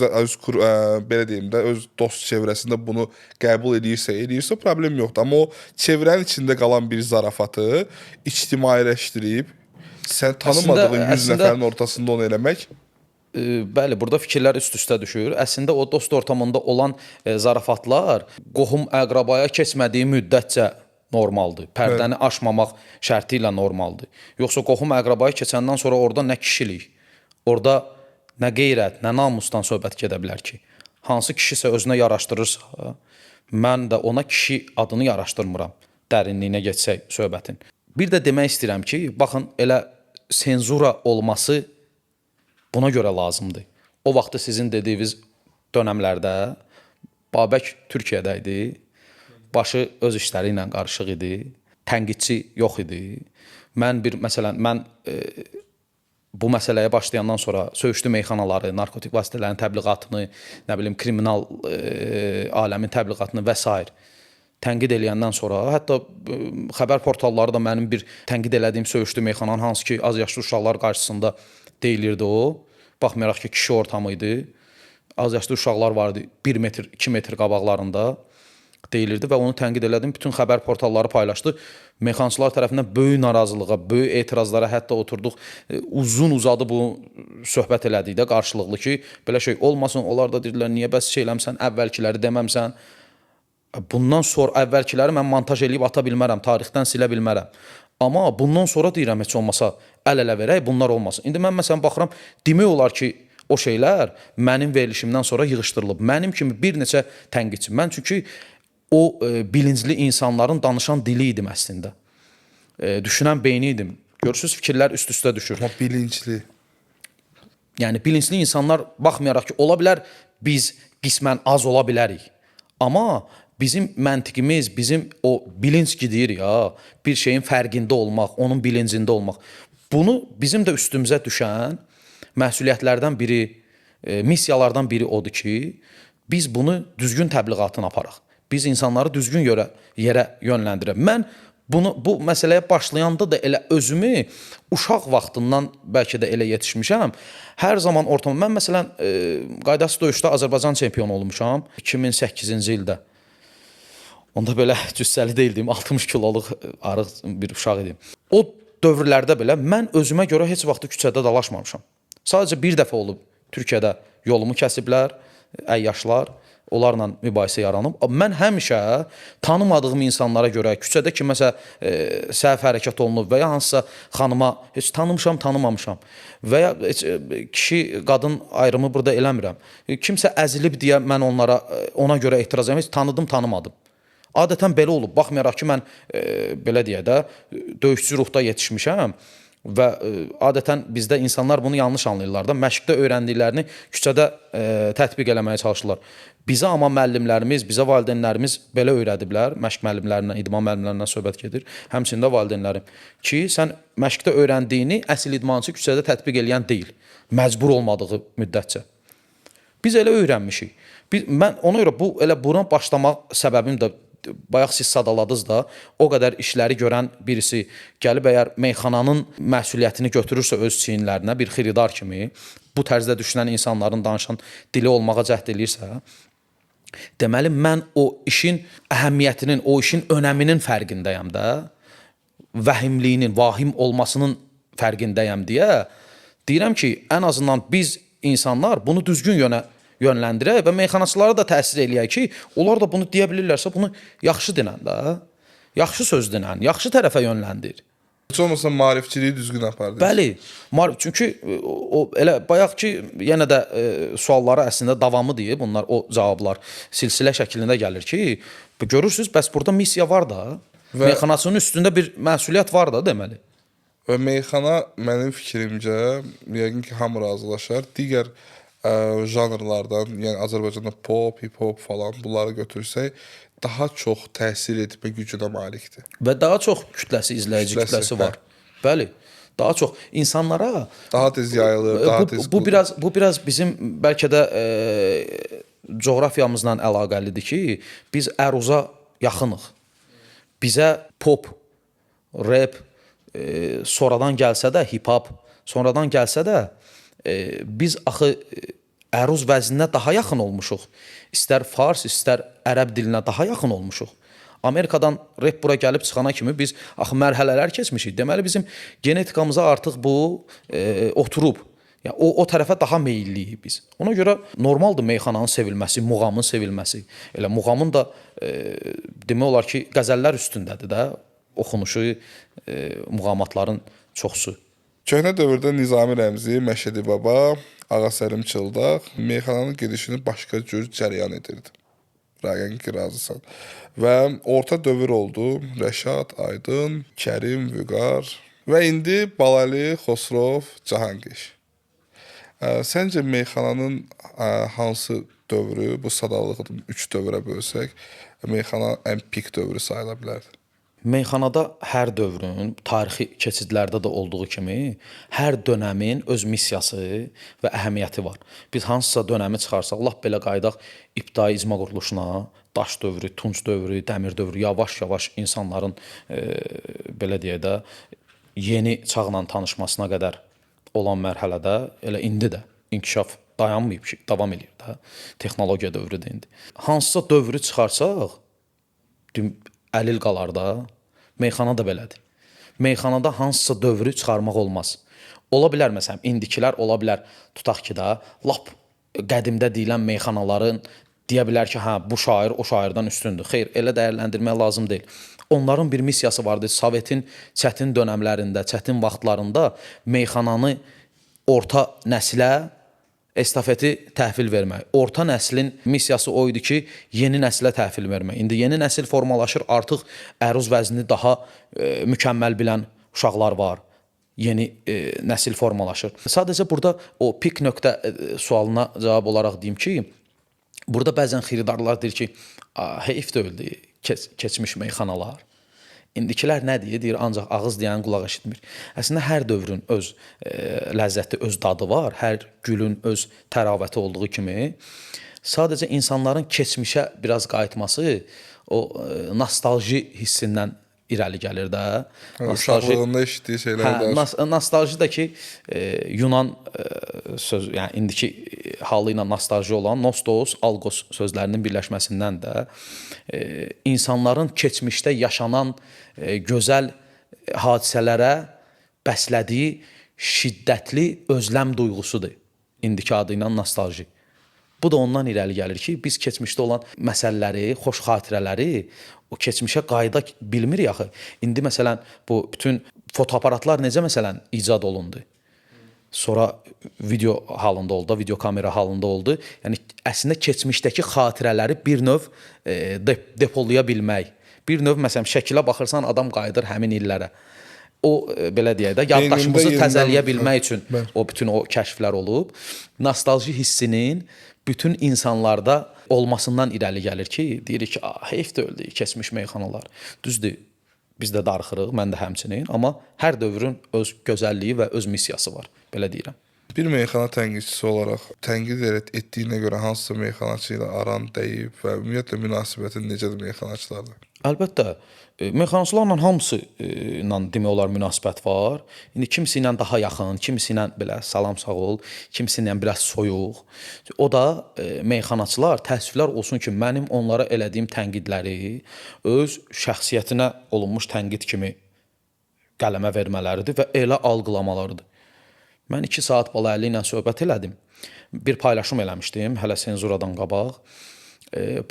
belə deyim də öz dost çevrəsində bunu qəbul edirsə problem yoxdur. Amma o çevrənin içində qalan bir zarafatı ictimailəşdirib sən tanımadığın 100 nəfərin ortasında onu eləmək. Bəli, burada fikirlər üst-üstə düşür. Əslində o dost ortamında olan zarafatlar qohum əqrabaya keçmədiyi müddətcə normaldır. Pərdəni aşmamaq şərti ilə normaldır. Yoxsa qohum əqrabaya keçəndən sonra orada nə kişilik, orada nə qeyrət, nə namusdan söhbət gedə bilər ki. Hansı kişisə özünə yaraşdırırsa, mən də ona kişi adını yaraşdırmıram. Dərinliyinə geçsək söhbətin. Bir də demək istəyirəm ki, baxın elə senzura olması buna görə lazımdır. O vaxtı sizin dediyiniz dönəmlərdə Babək Türkiyədə idi. Başı öz işləri ilə qarışıq idi. Tənqidçi yox idi. Mən bu məsələyə başlayandan sonra söyüşlü meyxanaları, narkotik vasitələrin təbliğatını, nə bilim kriminal aləmin təbliğatını və s. tənqid eləyəndən sonra, hətta xəbər portalları da mənim bir tənqid elədiyim söyüşlü meyxananın hansı ki az yaşlı uşaqlar qarşısında deyilirdi o. Baxmayaraq ki, kişi ortamı idi. Az yaşlı uşaqlar vardı 1 metr, 2 metr qabaqlarında deyilirdi və onu tənqid elədim. Bütün xəbər portalları paylaşdı. Meyxançılar tərəfindən böyük narazılığa, böyük etirazlara hətta oturduq. Uzun-uzadı bu söhbət elədik də qarşılıqlı ki, belə şey olmasın. Onlar da dedilər, niyə bəs şey eləmsən, əvvəlkiləri deməmsən. Bundan sonra əvvəlkiləri mən montaj eləyib ata bilmərəm, tarixdən silə bilmərəm. Amma bundan sonra deyirəm, heç olmasa əl-ələ verək, bunlar olmasın. İndi mən məsələn baxıram, demək olar ki, o şeylər mənim verilişimdən sonra yığışdırılıb. Mənim kimi bir neçə tənqidçi. Mən çünki o bilincli insanların danışan dili idim əslində. Düşünən beyni idim. Görürsünüz, fikirlər üst-üstə düşür. Amma bilincli. Yəni, bilincli insanlar baxmayaraq ki, ola bilər biz qismən az ola bilərik. Amma bizim məntiqimiz, bizim o bilinç gidir ya, bir şeyin fərqində olmaq, onun bilincində olmaq. Bunu bizim də üstümüzə düşən məsuliyyətlərdən biri, missiyalardan biri odur ki, biz bunu düzgün təbliğatını aparaq. Biz insanları düzgün yerə yönləndirək. Mən bu məsələyə başlayanda da elə özümü uşaq vaxtından bəlkə də elə yetişmişəm. Hər zaman ortamda, mən məsələn qaydası döyüşdə Azərbaycan çempionu olmuşam 2008-ci ildə. Onda belə cüssəli deyildim, 60 kiloluq arıq bir uşaq idim. O dövrlərdə belə mən özümə görə heç vaxt küçədə dalaşmamışam. Sadəcə bir dəfə olub Türkiyədə yolumu kəsiblər, əyyaşlar, onlarla mübahisə yaranıb. Mən həmişə tanımadığım insanlara görə küçədə kiməsə səhv hərəkət olunub və ya hansısa xanıma heç tanımışam, tanımamışam və ya heç kişi, qadın ayrımı burada eləmirəm. Kimsə əzilib deyə mən ona görə etiraz edirəm, heç tanıdım, tanımadım. Adətən belə olub. Baxmayaraq ki, mən belə deyə də döyüşçü ruhda yetişmişəm. Və adətən bizdə insanlar bunu yanlış anlayırlar da. Məşqdə öyrəndiklərini küçədə tətbiq eləməyə çalışırlar. Bizə amma müəllimlərimiz, bizə valideynlərimiz belə öyrədiblər. Məşq müəllimlərindən, idman müəllimlərindən söhbət gedir. Həmçinin də valideynlərim ki, sən məşqdə öyrəndiyini əsl idmançı küçədə tətbiq eləyən deyil. Məcbur olmadığı müddətcə. Biz elə öyrənmişik. Mən ona görə buna başlamaq səbəbim də bayaq siz sadaladınız da, o qədər işləri görən birisi gəlib əgər meyxananın məsuliyyətini götürürsə öz çiyinlərinə bir xiridar kimi, bu tərzdə düşünən insanların danışan dili olmağa cəhd eləyirsə, deməli mən o işin əhəmiyyətinin, o işin önəminin fərqindəyəm də, vəhimliyinin, vahim olmasının fərqindəyəm deyə deyirəm ki, ən azından biz insanlar bunu düzgün yönləndirək və meyxanaçılara da təsir eləyək ki, onlar da bunu deyə bilirlərsə, bunu yaxşı dinən də, yaxşı söz dinən, yaxşı tərəfə yönləndir. Heç olmasa maarifçiliyi düzgün apar. Bəli, çünki o elə bayaq ki, yenə də suallara əslində davamı deyib, bunlar o cavablar silsilə şəklində gəlir ki, görürsüz, bəs burada missiya var da, meyxanaçının üstündə bir məsuliyyət var da deməli. Və meyxana mənim fikrimcə, yəqin ki, hamı razılaşar, digər janrlardan, yəni Azərbaycanda pop, hip-hop falan bunları götürsək, daha çox təsir etmə gücünə malikdir. Və daha çox kütləsi, izləyici kütləsi var. Bəli, daha çox insanlara daha tez yayılır, daha tez. Bu biraz bizim bəlkə də coğrafiyamızla əlaqəlidir ki, biz əruza yaxınıq. Bizə pop, rap sonradan gəlsə də, hip-hop sonradan gəlsə də, biz axı əruz vəzninə daha yaxın olmuşuq. İstər fars, istər ərəb dilinə daha yaxın olmuşuq. Amerikadan rap bura gəlib çıxana kimi biz axı mərhələlər keçmişik. Deməli bizim genetikamıza artıq bu oturub. Yəni o tərəfə daha meyilliyik biz. Ona görə normaldır meyxananın sevilməsi, muğamın sevilməsi. Elə muğamın da demək olar ki, qəzəllər üstündədir də, oxunuşu, muğamatların çoxsu. Köhnə dövrdə Nizami Rəmzi, Məşədi Baba, Ağasəlim Çıldaq meyxananın gedişini başqa cür cərəyan edirdi. Rəqən ki, razısan. Və orta dövr oldu. Rəşad, Aydın, Kərim, Vüqar və indi Balali, Xosrov, Cahanqiş. Səncə meyxananın hansı dövrü, bu sadalığı 3 dövrə bölsək, meyxana ən pik dövrü sayıla bilərdi? Meyxanada hər dövrün tarixi keçidlərdə də olduğu kimi hər dönəmin öz missiyası və əhəmiyyəti var. Biz hansısa dönəmi çıxarsaq, lap belə qayıdaq ibtidai icma quruluşuna, daş dövrü, tunç dövrü, dəmir dövrü, yavaş-yavaş insanların belə deyək də yeni çağla tanışmasına qədər olan mərhələdə elə indi də inkişaf dayanmayıb ki, davam edir də. Texnologiya dövrüdür indi. Hansısa dövrü çıxarsaq, əlil qalar da, meyxana da belədir. Meyxanada hansısa dövrü çıxarmaq olmaz. Ola bilər, məsələn, indikilər ola bilər, tutaq ki da, lap qədimdə deyilən meyxanaların deyə bilər ki, hə, bu şair o şairdən üstündür. Xeyr, elə dəyərləndirmək lazım deyil. Onların bir missiyası vardı. Sovetin çətin dönəmlərində, çətin vaxtlarında meyxananı orta nəslə estafeti təhvil vermək. Orta nəslin missiyası o idi ki, yeni nəslə təhvil vermək. İndi yeni nəsil formalaşır, artıq əruz vəznini daha mükəmməl bilən uşaqlar var. Yeni nəsil formalaşır. Sadəcə burada o pik nöqtə sualına cavab olaraq deyim ki, burada bəzən xiridarlar deyir ki, heyf deyildi keçmiş meyxanalar. İndikilər nə deyir? Deyir, ancaq ağız deyən qulaq eşitmir. Əslində, hər dövrün öz ləzzəti, öz dadı var. Hər gülün öz təravəti olduğu kimi. Sadəcə insanların keçmişə biraz qayıtması o nostalji hissindən irəli gəlir də. Uşaqlığında eşitdiyi şeylər. Nostalji da ki, Yunan söz, yəni indiki halı ilə nostalji olan nostos, algos sözlərinin birləşməsindən də insanların keçmişdə yaşanan gözəl hadisələrə bəslədiyi şiddətli özləm duyğusudur. İndiki adı ilə nostalji. Bu da ondan irəli gəlir ki, biz keçmişdə olan məsələləri, xoş xatirələri o keçmişə qayıda bilmirik axı. İndi məsələn bu bütün fotoaparatlar necə məsələn icad olundu? Sonra video halında oldu, video kamera halında oldu. Yəni əslində keçmişdəki xatirələri bir növ depolaya bilmək. Bir növ məsələn şəkilə baxırsan adam qayıdır həmin illərə. o belə deyək də yaddaşımızı Beynində təzələyə yenidən- bilmək üçün Bəli. o bütün o kəşflər olub. Nostalji hissinin bütün insanlarda olmasından irəli gəlir ki, deyirik ki, heyf də öldü keçmiş meyxanalar. Düzdür. Biz də darıxırıq, mən də həmçinin, amma hər dövrün öz gözəlliyi və öz missiyası var, belə deyirəm. Bir meyxana tənqidçisi olaraq tənqid etdiyinə görə hansısa meyxanaçı ilə aran dəyib və ümumiyyətlə münasibətin necədir meyxanaçılarla? Əlbəttə, meyxanaçılarla hamısı ilə demək olar münasibət var. İndi kimisi ilə daha yaxın, kimisi ilə belə salam sağ ol, kimisi ilə biraz soyuq. O da meyxanaçılar təəssüflər olsun ki, mənim onlara elədiyim tənqidləri öz şəxsiyyətinə olunmuş tənqid kimi qələmə vermələridir və elə algılamalarıdır. Mən 2 saat Balaəli ilə söhbət elədim. Bir paylaşım eləmişdim hələ senzuradan qabaq.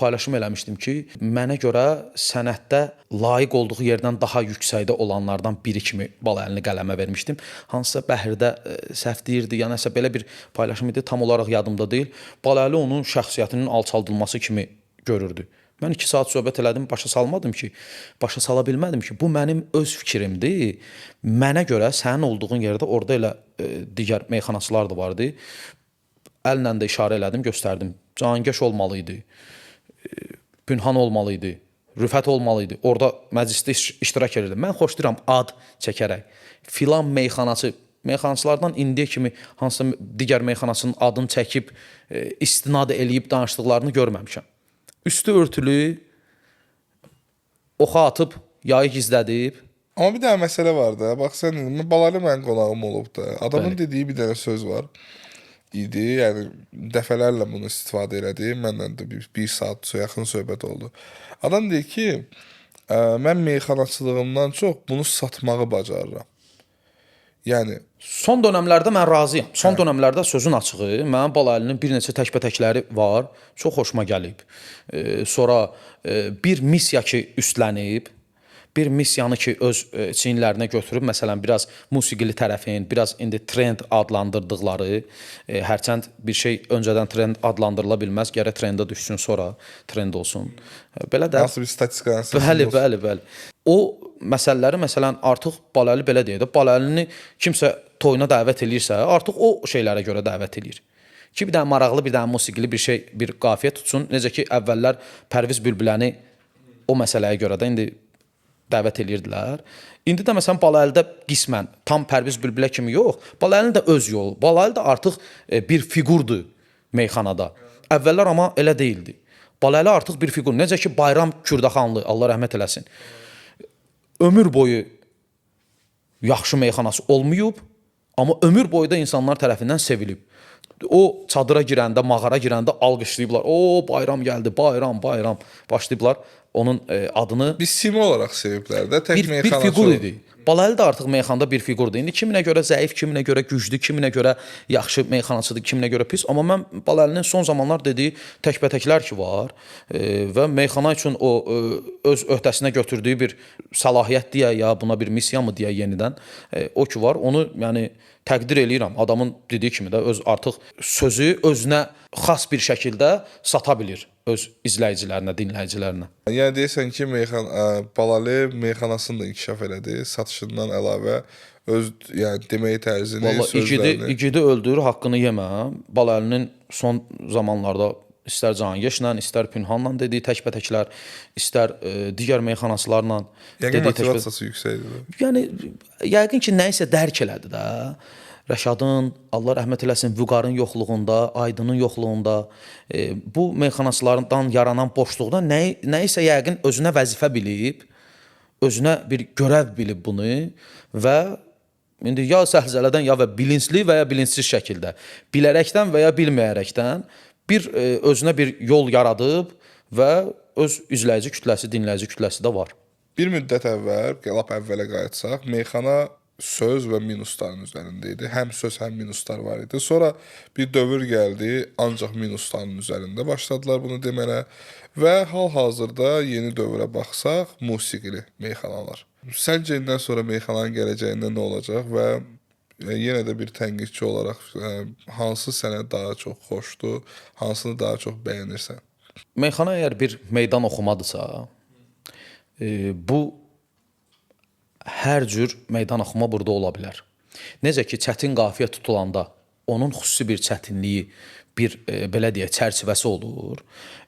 Paylaşım eləmişdim ki, mənə görə sənətdə layiq olduğu yerdən daha yüksəkdə olanlardan biri kimi Balaəlini qələmə vermişdim. Hansısa bəhirdə səhv deyirdi, ya nəsə belə bir paylaşım idi, tam olaraq yadımda deyil. Balaəli onun şəxsiyyətinin alçaldılması kimi görürdü. Mən 2 saat söhbət elədim, başa salmadım ki, başa sala bilmədim ki, bu mənim öz fikrimdir. Mənə görə sənin olduğun yerdə orada elə digər meyxanaçılar da vardı. Əllə də işarə elədim, göstərdim. Cankeş olmalı idi. Pünhan olmalı idi. Rüfət olmalı idi. Orada məclisdə iştirak edirdim. Mən xoşlayıram ad çəkərək. Filan meyxanaçı, meyxanaçılardan indiyə kimi hansısa digər meyxanaçının adını çəkib istinad eləyib danışdıqlarını görməmişəm. Üstü örtülü, oxa atıb, yayı gizlədib. Amma bir dənə məsələ var da. Bax sən Balaəli mənim qonağım olub da. Adamın Bəli. dediyi bir dənə söz var idi. Yəni dəfələrlə bunu istifadə elədi. Məndən də bir saat yaxın söhbət oldu. Adam deyir ki, mən meyxanaçılığımdan çox bunu satmağı bacarıram. Yəni Son dönəmlərdə mən razıyam. Son dönəmlərdə sözün açığı, mənim Balaəlinin bir neçə təkbətəkləri var, çox xoşuma gəlib. Sonra bir missiya ki üstlənib, bir missiyanı ki öz çiyinlərinə götürüb, məsələn, biraz musiqili tərəfin, biraz indi trend adlandırdıqları, hərçənd bir şey öncədən trend adlandırıla bilməz, gərək trendə düşsün, sonra trend olsun. Belə də nasıl bir statistikadan söz Bəli, olsun. bəli. O məsələləri məsələn artıq Balaəli belə deyir də, Balaəlini kimsə toyuna dəvət eləyirsə, artıq o şeylərə görə dəvət eləyir. Ki bir dənə maraqlı, bir dənə musiqili bir şey, bir qafiyə tutsun. Necə ki əvvəllər Pərviz Bülbüləni o məsələyə görə də indi dəvət eləyirdilər. İndi də məsələn Balaəlidə qismən tam Pərviz Bülbülə kimi yox, Balaəlinin də öz yolu. Balaəli də artıq bir fiqurdur meyxanada. Əvvəllər amma elə deyildi. Balaəli artıq bir fiqur. Necə ki Bayram Kürdaxanlı, Allah rəhmət eləsin, ömür boyu yaxşı meyxanası olmayıb, amma ömür boyu da insanlar tərəfindən sevilib. O çadıra girəndə, mağara girəndə alqışlayıblar. O bayram gəldi, bayram. Başlayıblar onun adını Bir simi olaraq seviblər də, tək bir meyxanaçı. fiqur idi. Balaəli də artıq meyxanda bir fiqurdur. İndi kiminə görə zəif, kiminə görə güclü, kiminə görə yaxşı meyxanaçıdır, kiminə görə pis. Amma mən Balaəlinin son zamanlar dediyi təkbətəklər ki var və meyxana üçün o öz öhdəsinə götürdüyü bir səlahiyyət deyə ya buna bir missiya mı deyə yenidən o ki var. Onu yəni təqdir eləyirəm. Adamın dediyi kimi də öz artıq sözü özünə xas bir şəkildə sata bilir öz izləyicilərinə, dinləyicilərinə. Yəni deyirsən ki, Balaəli meyxanasını da inkişaf elədi, satışından əlavə öz yəni deməyi tərzini, Vallahi sözlərini. igidi öldür, haqqını yemə. Balaəlinin son zamanlarda istər Cankeşlə, istər Pünhanla dediyi təkbətəklər, istər digər meyxanaçılarla Yəqin dediyi motivasiyası yüksəkdir. Yəni yəqin ki, nə isə dərk elədi də. Rəşadın, Allah rəhmət eləsin, Vüqarın yoxluğunda, Aydının yoxluğunda bu meyxanaçılardan yaranan boşluqda nə isə yəqin özünə vəzifə bilib, özünə bir görəv bilib bunu və indi ya səhzələdən ya və bilinçli və ya bilinçsiz şəkildə, bilərəkdən və ya bilməyərəkdən bir özünə bir yol yaradıb və öz izləyici kütləsi, dinləyici kütləsi də var. Bir müddət əvvəl, lap əvvələ qayıtsaq, meyxana söz və minusların üzərində idi. Həm söz, həm minuslar var idi. Sonra bir dövr gəldi, ancaq minusların üzərində başladılar bunu demələ və hal-hazırda yeni dövrə baxsaq, musiqili meyxanalar. Səncə indən sonra meyxananın gələcəyində nə olacaq və yenə də bir tənqidçi olaraq hansı sənə daha çox xoşdur, hansını daha çox bəyənirsən? Meyxana əgər bir meydan oxumadırsa, bu hər cür meydan oxuma burada ola bilər. Necə ki, çətin qafiyə tutulanda onun xüsusi bir çətinliyi, bir belə deyək, çərçivəsi olur.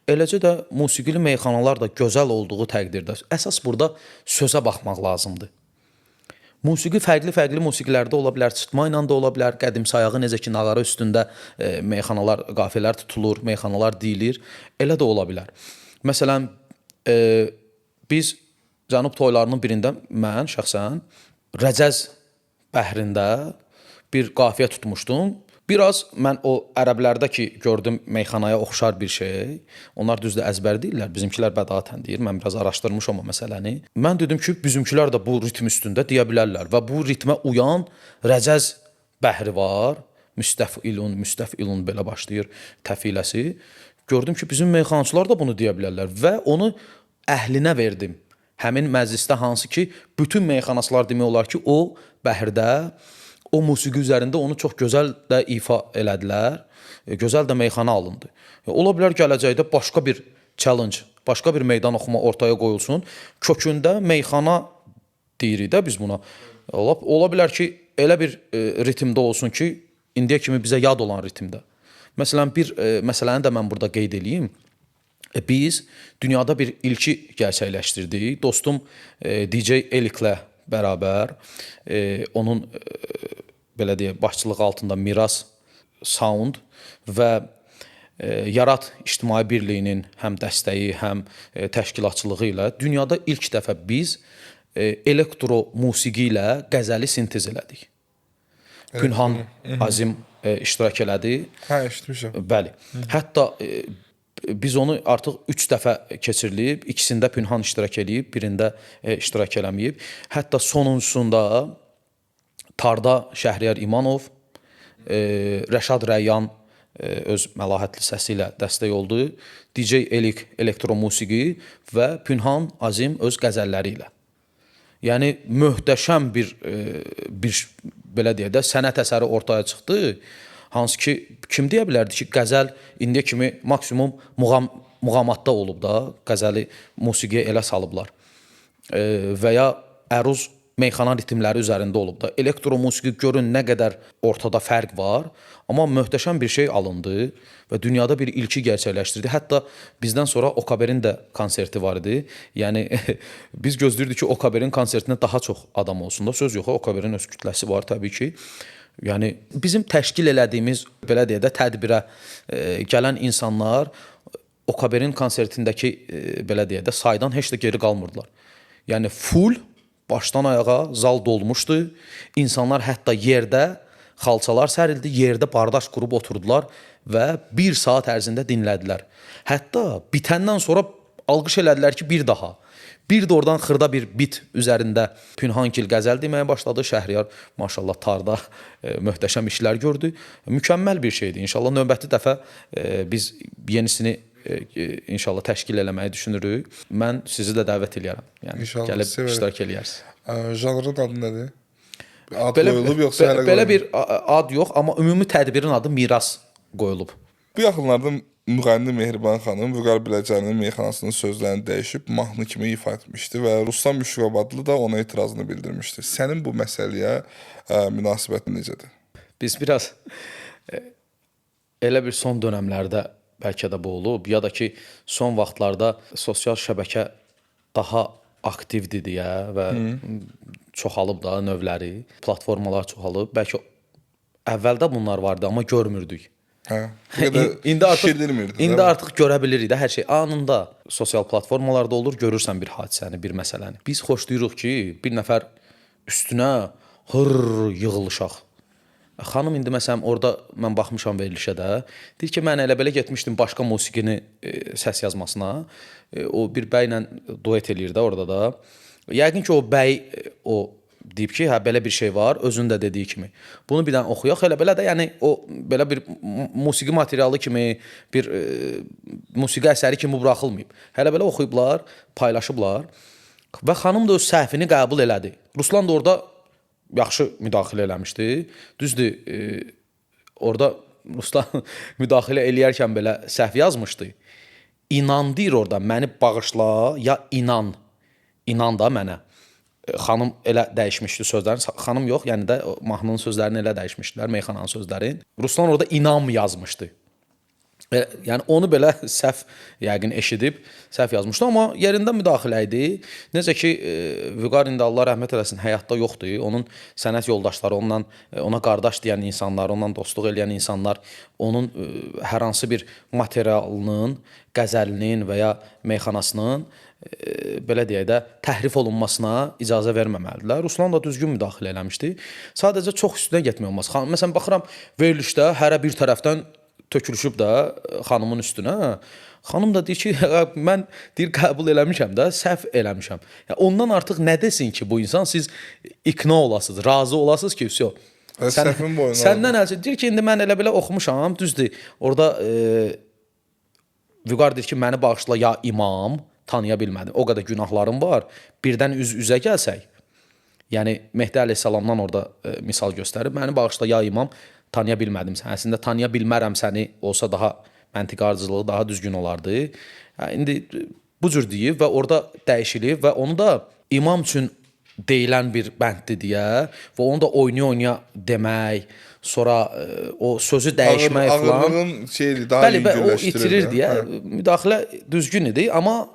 Eləcə də musiqili meyxanalar da gözəl olduğu təqdirdə əsas burada sözə baxmaq lazımdır. Musiqi fərqli-fərqli musiqilərdə ola bilər, çıtma ilə də ola bilər, qədim sayağı necə ki, nağara üstündə meyxanalar, qafiyələr tutulur, meyxanalar deyilir, elə də ola bilər. Məsələn, biz Cənub toylarının birində mən şəxsən Rəcəz bəhrində bir qafiyə tutmuşdum. Biraz mən o ərəblərdə ki gördüm meyxanaya oxşar bir şey. Onlar düzdür əzbər deyirlər, bizimkilər bədahətən deyir. Mən biraz araşdırmışam o məsələni. Mən dedim ki, bizimkilər də bu ritm üstündə deyə bilərlər və bu ritmə uyan Rəcəz bəhri var. Müstəfilun belə başlayır təfiləsi. Gördüm ki, bizim meyxanaçılar da bunu deyə bilərlər və onu əhlinə verdim. Həmin məclisdə hansı ki, bütün meyxanaçılar demək olar ki, o bəhrdə, o musiqi üzərində onu çox gözəl də ifa elədilər. Gözəl də meyxana alındı. Ola bilər gələcəkdə başqa bir challenge, başqa bir meydan oxuma ortaya qoyulsun. Kökündə meyxana deyirik də biz buna. Ola bilər ki, elə bir ritmdə olsun ki, indiyə kimi bizə yad olan ritmdə. Məsələn, bir məsələni də mən burada qeyd edeyim. Biz dünyada bir ilki gerçəkləşdirdik. Dostum DJ Eliklə bərabər onun belə deyək, başçılığı altında Miras Sound və Yarat İctimai Birliyinin həm dəstəyi, həm təşkilatçılığı ilə dünyada ilk dəfə biz elektro musiqi ilə qəzəli sintez elədik. Pünhan Azim iştirak elədi. Hə, eşitmişəm. Bəli. Hətta biz onu artıq 3 dəfə keçirilib, ikisində Pünhan iştirak eləyib, birində iştirak eləməyib. Hətta sonuncusunda Tarda Şəhriyar İmanov, Rəşad Rəyyan öz məlahətli səsi ilə dəstək oldu. DJ Elik elektro musiqi və Pünhan Azim öz qəzəlləri ilə. Yəni möhtəşəm bir belə deyək də sənət əsəri ortaya çıxdı. Hansı ki, kim deyə bilərdi ki, qəzəl indiyə kimi maksimum muğamatda olub da, qəzəli musiqiyə elə salıblar. Və ya əruz meyxana ritmləri üzərində olub da. Elektro musiqi görün nə qədər ortada fərq var, amma möhtəşəm bir şey alındı və dünyada bir ilki gerçəkləşdirdi. Hətta bizdən sonra Okaberin də konserti var idi. Yəni biz gözləyirdik ki, Okaberin konsertinə daha çox adam olsun da. Söz yox, Okaberin öz kütləsi var təbii ki. Yəni bizim təşkil elədiyimiz belə deyə də tədbirə gələn insanlar Okaberin konsertindəki belə deyə də saydan heç də geri qalmırdılar. Yəni full başdan ayağa zal dolmuşdu. İnsanlar hətta yerdə xalçalar sərildi, yerdə bardaş qurub oturdular və 1 saat ərzində dinlədilər. Hətta bitəndən sonra alqış elədilər ki, bir daha. Bir də oradan xırda bir bit üzərində Pünhankil qəzəl deməyə başladı. Şəhriyar maşallah tarda möhtəşəm işlər gördü. Mükəmməl bir şeydir. İnşallah növbəti dəfə biz yenisini inşallah təşkil eləməyi düşünürük. Mən sizi də dəvət eləyərəm. Yəni İnşallah, gəlib iştirak eləyərsiniz. Janrın adı nədir? Ad qoyulub yoxsa hələ belə bir ad yox, amma ümumi tədbirin adı Miras qoyulub. Bu yaxınlarda müğənni Mehriban xanım Vüqar Biləcərinin meyxanasının sözlərini dəyişib mahnı kimi ifa etmişdi və Ruslan Müşvabadlı da ona etirazını bildirmişdi. Sənin bu məsələyə münasibətin necədir? Biz biraz elə bir son dönəmlərdə bəlkə də bu olub, ya da ki, son vaxtlarda sosial şəbəkə daha aktivdir deyə və çoxalıb da növləri, platformalar çoxalıb. Bəlkə əvvəldə bunlar vardı, amma görmürdük. Hə. İndi artıq görə bilirik də hər şey anında sosial platformalarda olur, görürsən bir hadisəni, bir məsələni. Biz xoşlayırıq ki, bir nəfər üstünə yığılışaq. Xanım indi məsələn orada mən baxmışam verilişə də, deyir ki, mən elə belə getmişdim başqa musiqini səs yazmasına. O bir bəylə duet eləyir də orada da. Yəqin ki, o bəy deyib ki, hə belə bir şey var, özün də dediyi kimi. Bunu bir dənə oxuyaq, elə belə də, yəni o belə bir musiqi materialı kimi, bir musiqi əsəri kimi buraxılmayıb. Hələ belə oxuyublar, paylaşıblar və xanım da öz səhvini qəbul elədi. Ruslan da orada yaxşı müdaxilə eləmişdi. Düzdür, orada Ruslan müdaxilə eləyərkən belə səhv yazmışdı. İnan deyir orada, məni bağışla, ya inan. İnan da mənə. Xanım elə dəyişmişdi sözlərini. Xanım yox, yəni də mahnının sözlərini elə dəyişmişdilər, meyxananın sözlərini. Ruslan orada inam yazmışdı. Yəni onu belə səhv yəqin eşidib səhv yazmışdı, amma yerində müdaxilə idi. Necə ki Vüqar indi Allah rəhmət eləsin həyatda yoxdur. Onun sənət yoldaşları, ona qardaş deyən insanlar, onunla dostluq edən insanlar onun hər hansı bir materialının, qəzəlinin və ya meyxanasının belə deyək də təhrif olunmasına icazə verməməlidirlər. Ruslan da düzgün müdaxilə eləmişdi. Sadəcə çox üstünə getmək olmaz. Məsələn baxıram verilişdə hərə bir tərəfdən tökülüşüb də xanımın üstünə. Xanım da deyir ki, mən deyir qəbul eləmişəm də, səhv eləmişəm. Yəni ondan artıq nə desin ki, bu insan siz ikna olasınız, razı olasınız ki, vəsə. Səhvin boyuna. Səndən əlçə deyir ki, indi mən elə belə oxumuşam, düzdür. Orada Vüqar deyir ki, məni bağışla ya imam, tanıya bilmədim. O qədər günahlarım var. Birdən üz-üzə gəlsək. Yəni Mehdi əleyhissalamdan orada misal göstərib, məni bağışla ya imam, tanıya bilmədim səni. Əslində tanıya bilmərəm səni olsa daha məntiqi ardıcılığı daha düzgün olardı. Yəni, indi bu cür deyib və orada dəyişilib və onu da imam üçün deyilən bir bənddir deyə və onu da oynaya-oynaya demək, sonra o sözü dəyişmək falan. Ağırlığın şeydir, daha o itirir deyə müdaxilə düzgün idi, amma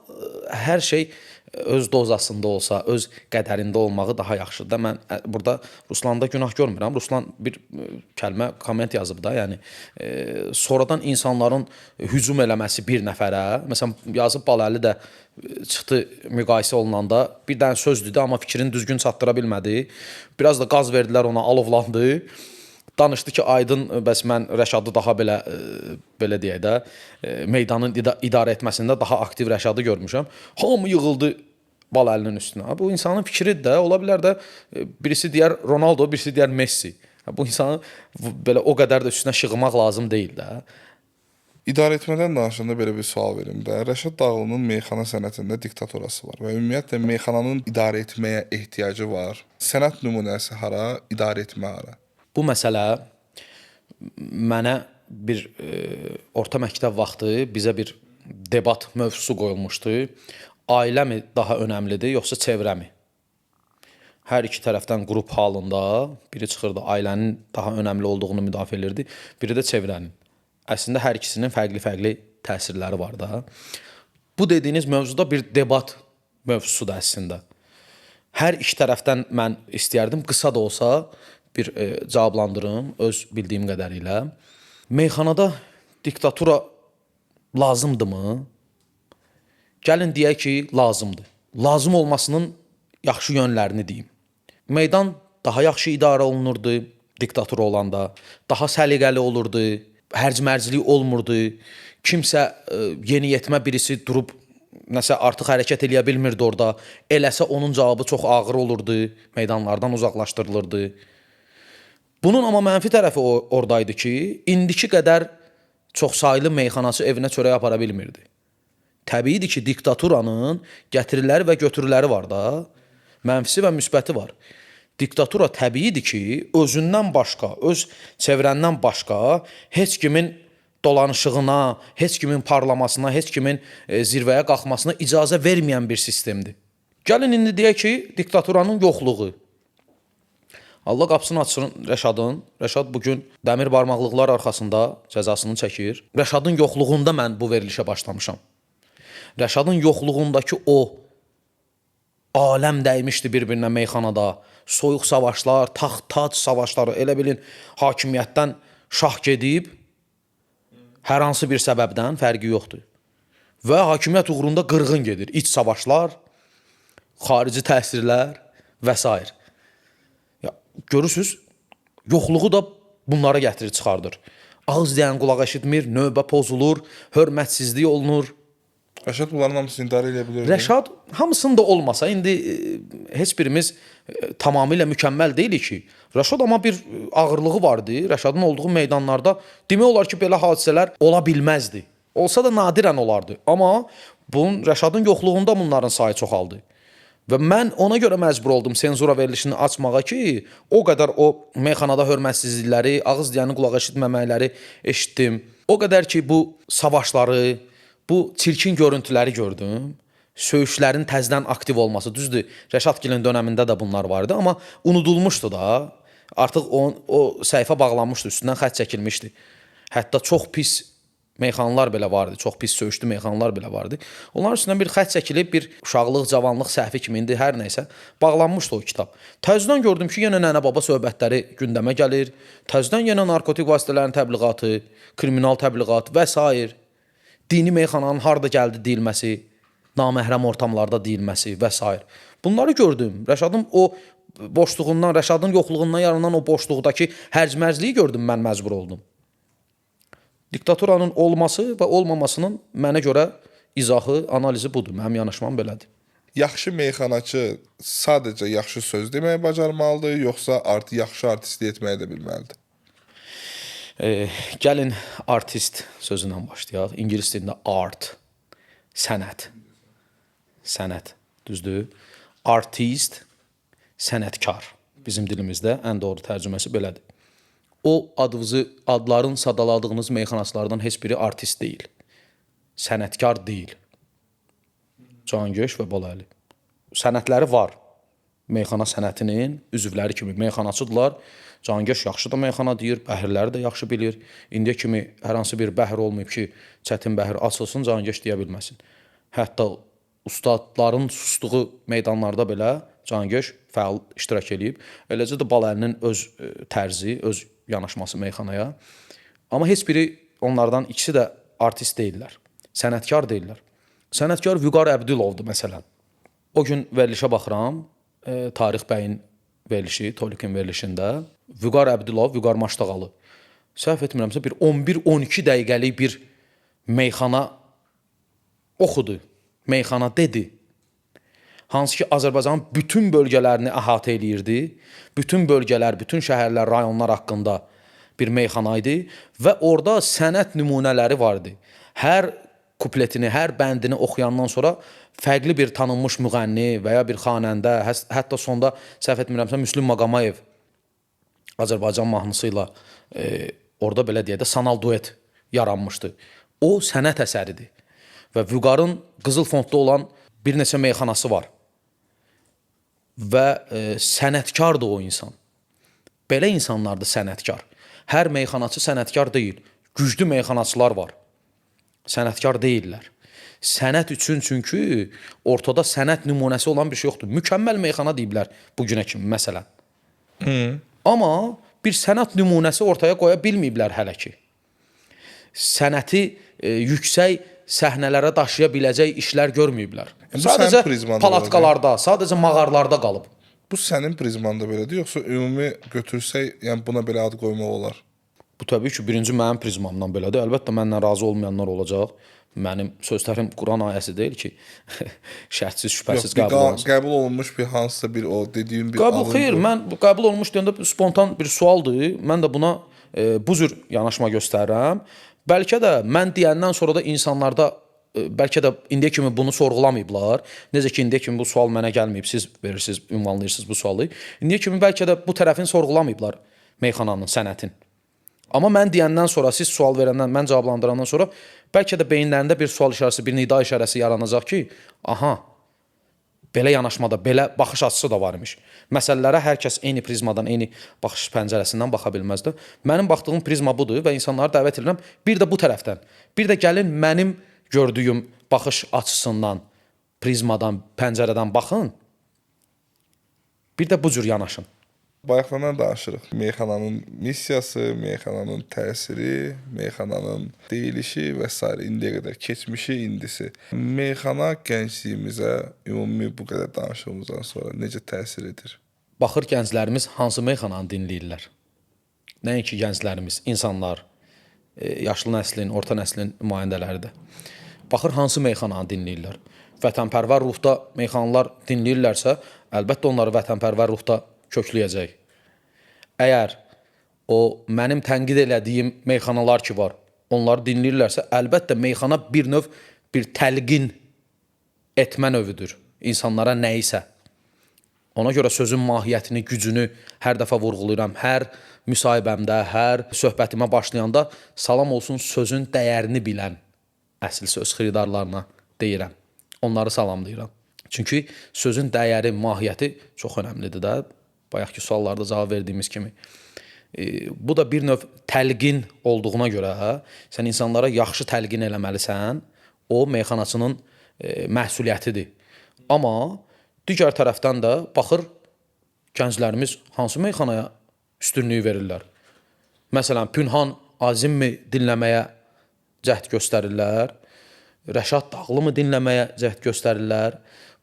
hər şey öz dozasında olsa, öz qədərində olmağı daha yaxşıdır. Mən burada Ruslanda günah görmürəm. Ruslan bir kəlmə, komment yazıb da, yəni sonradan insanların hücum eləməsi bir nəfərə, məsələn yazıb Baləli də çıxdı müqayisə olunanda bir dənə söz dedi, amma fikrini düzgün çatdıra bilmədi. Biraz da qaz verdilər ona, alovlandı. Danışdı ki, Aydın, bəs mən Rəşadı daha belə deyək də, meydanın idarə etməsində daha aktiv Rəşadı görmüşəm. Hamı yığıldı Baləlinin üstünə. Bu insanın fikridir də, ola bilər də birisi deyər Ronaldo, birisi deyər Messi. Bu insanı belə o qədər də üstünə şığmaq lazım deyil də. İdarə etmədən danışanda belə bir sual verim də. Rəşad Dağlı'nın meyxana sənətində diktatorası var və ümumiyyətlə meyxananın idarə etməyə ehtiyacı var. Sənət nümunəsi hara, idarə etmə hara? Bu məsələ mənə bir orta məktəb vaxtı bizə bir debat mövzusu qoyulmuşdu. Ailəmi daha önəmlidir, yoxsa çevrəmi? Hər iki tərəfdən qrup halında biri çıxırdı ailənin daha önəmli olduğunu müdafiə edirdi, biri də çevrənin. Əslində hər ikisinin fərqli-fərqli təsirləri var da. Bu dediyiniz mövzuda bir debat mövzusudur əslində. Hər iki tərəfdən mən istəyərdim, qısa da olsa bir cavablandırım öz bildiyim qədərilə. Meyxanada diktatura lazımdırmı? Gəlin deyək ki, lazımdır. Lazım olmasının yaxşı yönlərini deyim. Meydan daha yaxşı idarə olunurdu diktatura olanda, daha səliqəli olurdu, hərc-mərclik olmurdu. Kimsə yeniyetmə birisi durub nəsə artıq hərəkət eləyə bilmirdi orada. Eləsə onun cavabı çox ağır olurdu, meydanlardan uzaqlaşdırılırdı. Bunun amma mənfi tərəfi oradaydı ki, indiki qədər çoxsaylı meyxanaçı evinə çörək apara bilmirdi. Təbiidir ki, diktaturanın gətiriləri və götürüləri var da, mənfisi və müsbəti var. Diktatura təbiidir ki, özündən başqa, öz çevrəndən başqa heç kimin dolanışığına, heç kimin parlamasına, heç kimin zirvəyə qalxmasına icazə verməyən bir sistemdir. Gəlin indi deyək ki, diktaturanın yoxluğu. Allah qapısını açsın Rəşadın. Rəşad bugün dəmir barmaqlıqlar arxasında cəzasını çəkir. Rəşadın yoxluğunda mən bu verilişə başlamışam. Rəşadın yoxluğundakı o aləm dəymişdi bir-birinə meyxanada. Soyuq savaşlar, taxt-tac savaşları, elə bilin hakimiyyətdən şah gedib, hər hansı bir səbəbdən fərqi yoxdur. Və hakimiyyət uğrunda qırğın gedir. İç savaşlar, xarici təsirlər və s. Görürsünüz, yoxluğu da bunlara gətirir, çıxardır. Ağız deyən qulaq eşitmir, növbə pozulur, hörmətsizlik olunur. Rəşad bunların hamısını idarə edə bilirdi. Rəşad hamısında olmasa, indi heç birimiz tamamilə mükəmməl deyilik ki. Rəşad amma bir ağırlığı vardı. Rəşadın olduğu meydanlarda demək olar ki, belə hadisələr ola bilməzdi. Olsa da nadirən olardı. Amma Rəşadın yoxluğunda bunların sayı çoxaldı. Və mən ona görə məcbur oldum senzura verilişini açmağa ki, o qədər o meyxanada hörmətsizlikləri, ağız deyəni qulaq eşitməməkləri eşitdim. O qədər ki, bu savaşları, bu çirkin görüntüləri gördüm. söyüşlərin təzədən aktiv olması. Düzdür, Rəşadgilin dönəmində də bunlar vardı, amma unudulmuşdu da. Artıq o səhifə bağlanmışdı, üstündən xətt çəkilmişdi. Hətta çox pis meyxanalar belə vardı, çox pis söyüşlü meyxanalar belə vardı. Onların üstündən bir xətt çəkilib, bir uşaqlıq, cavanlıq səhvi kimi indi hər nəysə bağlanmışdı o kitab. Təzədən gördüm ki, yenə nənə-baba söhbətləri gündəmə gəlir. Təzədən yenə narkotik vasitələrin təbliğatı, kriminal təbliğat və s. Dini meyxananın harda gəldi deyilməsi, naməhrəm ortamlarda deyilməsi və s. Bunları gördüm. Rəşadın o boşluğundan, Rəşadın yoxluğundan yaranan o boşluqdakı hərc-mərcliyi gördüm, mən məcbur oldum. Diktaturanın olması və olmamasının mənə görə izahı, analizi budur. Mənim yanaşmam belədir. Yaxşı meyxanaçı sadəcə yaxşı söz deməyi bacarmalıdır, yoxsa yaxşı artistlik etməyi də bilməlidir? Gəlin artist sözündən başlayaq. İngilis dilində art, sənət. Sənət, düzdür? Artist, sənətkar. Bizim dilimizdə ən doğru tərcüməsi belədir. O adların sadaladığınız meyxanaçılardan heç biri artist deyil. Sənətkar deyil. Cahangöş və Balaəli. Sənətləri var. Meyxana sənətinin üzvləri kimi meyxanaçıdırlar. Cahangöş yaxşı da meyxana deyir, bəhrləri də yaxşı bilir. İndiyə kimi hər hansı bir bəhr olmayıb ki, çətin bəhr açılsın, Cahangöş deyə bilməsin. Hətta ustadların sustuğu meydanlarda belə Cahangöş fəal iştirak edib. Eləcə də Balaəlinin öz tərzi, öz yanaşması meyxanaya. Amma heç biri onlardan ikisi də artist deyirlər. Sənətkar deyirlər. Sənətkar Vüqar Əbdülovdur məsələn. O gün verilişə baxıram, Tarix bəyin verilişi, Tolikin verilişində. Vüqar Əbdülov, Vüqar Maştağalı. Səhv etmirəmsə bir 11-12 dəqiqəlik bir meyxana oxudu. Meyxana dedi. Hansı ki, Azərbaycanın bütün bölgələrini əhatə eləyirdi. Bütün bölgələr, bütün şəhərlər, rayonlar haqqında bir meyxana idi və orada sənət nümunələri vardı. Hər kupletini, hər bəndini oxuyandan sonra fərqli bir tanınmış müğənni və ya bir xanəndə, hətta sonda səhv etmirəmsə Müslüm Maqamayev Azərbaycan mahnısı ilə orada belə deyək də sanal duet yaranmışdı. O sənət əsəridir. Və Vüqarın qızıl fondda olan bir neçə meyxanası var. Və sənətkardır o insan. Belə insanlardır sənətkar. Hər meyxanaçı sənətkar deyil. Güclü meyxanaçılar var. Sənətkar deyirlər. Sənət üçün çünki ortada sənət nümunəsi olan bir şey yoxdur. Mükəmməl meyxana deyiblər bugünə kimi məsələn. Amma bir sənət nümunəsi ortaya qoya bilməyiblər hələ ki. Sənəti yüksək səhnələrə daşıya biləcək işlər görməyiblər. Sadəcə palatkalarda, sadəcə mağarlarda qalıb. Bu sənin prizmanda belədir, yoxsa ümumi götürsək, yəni buna belə ad qoymaq olar? Bu təbii ki, birinci mənim prizmamdan belədir. Əlbəttə, mənlə razı olmayanlar olacaq. Mənim sözlərim Quran ayəsi deyil ki, şərtsiz, şübhəsiz qəbul olunsun. Qəbul olunmuş bir hansısa bir o dediyim bir qəbul, xeyr, mən qəbul olmuş deyəndə spontan bir sualdır. Mən də buna bu cür yanaşma göstərirəm. Bəlkə də mən deyəndən sonra da insanlarda bəlkə də indiyə kimi bunu sorğulamayıblar. Necə ki, indiyə kimi bu sual mənə gəlməyib, siz verirsiniz, ünvanlayırsınız bu sualı. İndiyə kimi bəlkə də bu tərəfini sorğulamayıblar meyxananın, sənətin. Amma mən deyəndən sonra, siz sual verəndən, mən cavablandırandan sonra bəlkə də beyinlərində bir sual işarəsi, bir nida işarəsi yaranacaq ki, aha, belə yanaşmada, belə baxış açısı da var imiş. Məsələlərə hər kəs eyni prizmadan, eyni baxış pəncərəsindən baxa bilməzdir. Mənim baxdığım prizma budur və insanları dəvət edirəm. Bir də bu tərəfdən, bir də gəlin mənim gördüyüm baxış açısından, prizmadan, pəncərədən baxın. Bir də bu cür yanaşın. Bayaqdan danışırıq. Meyxananın missiyası, meyxananın təsiri, meyxananın deyilişi və s. indiyə qədər keçmişi, indisi. Meyxana gəncliyimizə ümumi bu qədər danışığımızdan sonra necə təsir edir? Baxır gənclərimiz hansı meyxananı dinləyirlər. Nəinki gənclərimiz, insanlar, yaşlı nəslin, orta nəslin nümayəndələri də. Baxır hansı meyxananı dinləyirlər. Vətənpərvər ruhda meyxanalar dinləyirlərsə, əlbəttə onları vətənpərvər ruhda kökləyəcək. Əgər o mənim tənqid elədiyim meyxanalar ki var, onları dinləyirlərsə, əlbəttə meyxana bir növ bir təlqin etmə növüdür insanlara nəyisə. Ona görə sözün mahiyyətini, gücünü hər dəfə vurğulayıram. Hər müsahibəmdə, hər söhbətimə başlayanda salam olsun sözün dəyərini bilən əsl söz xiridarlarına deyirəm. Onları salamlayıram. Çünki sözün dəyəri, mahiyyəti çox önəmlidir də. Bayaqki suallarda cavab verdiyimiz kimi. Bu da bir növ təlqin olduğuna görə sən insanlara yaxşı təlqin eləməlisən. O meyxanaçının məsuliyyətidir. Amma digər tərəfdən də baxır gənclərimiz hansı meyxanaya üstünlüyü verirlər. Məsələn, Pünhan Azimmi dinləməyə cəhd göstərirlər. Rəşad Dağlımı dinləməyə cəhd göstərirlər.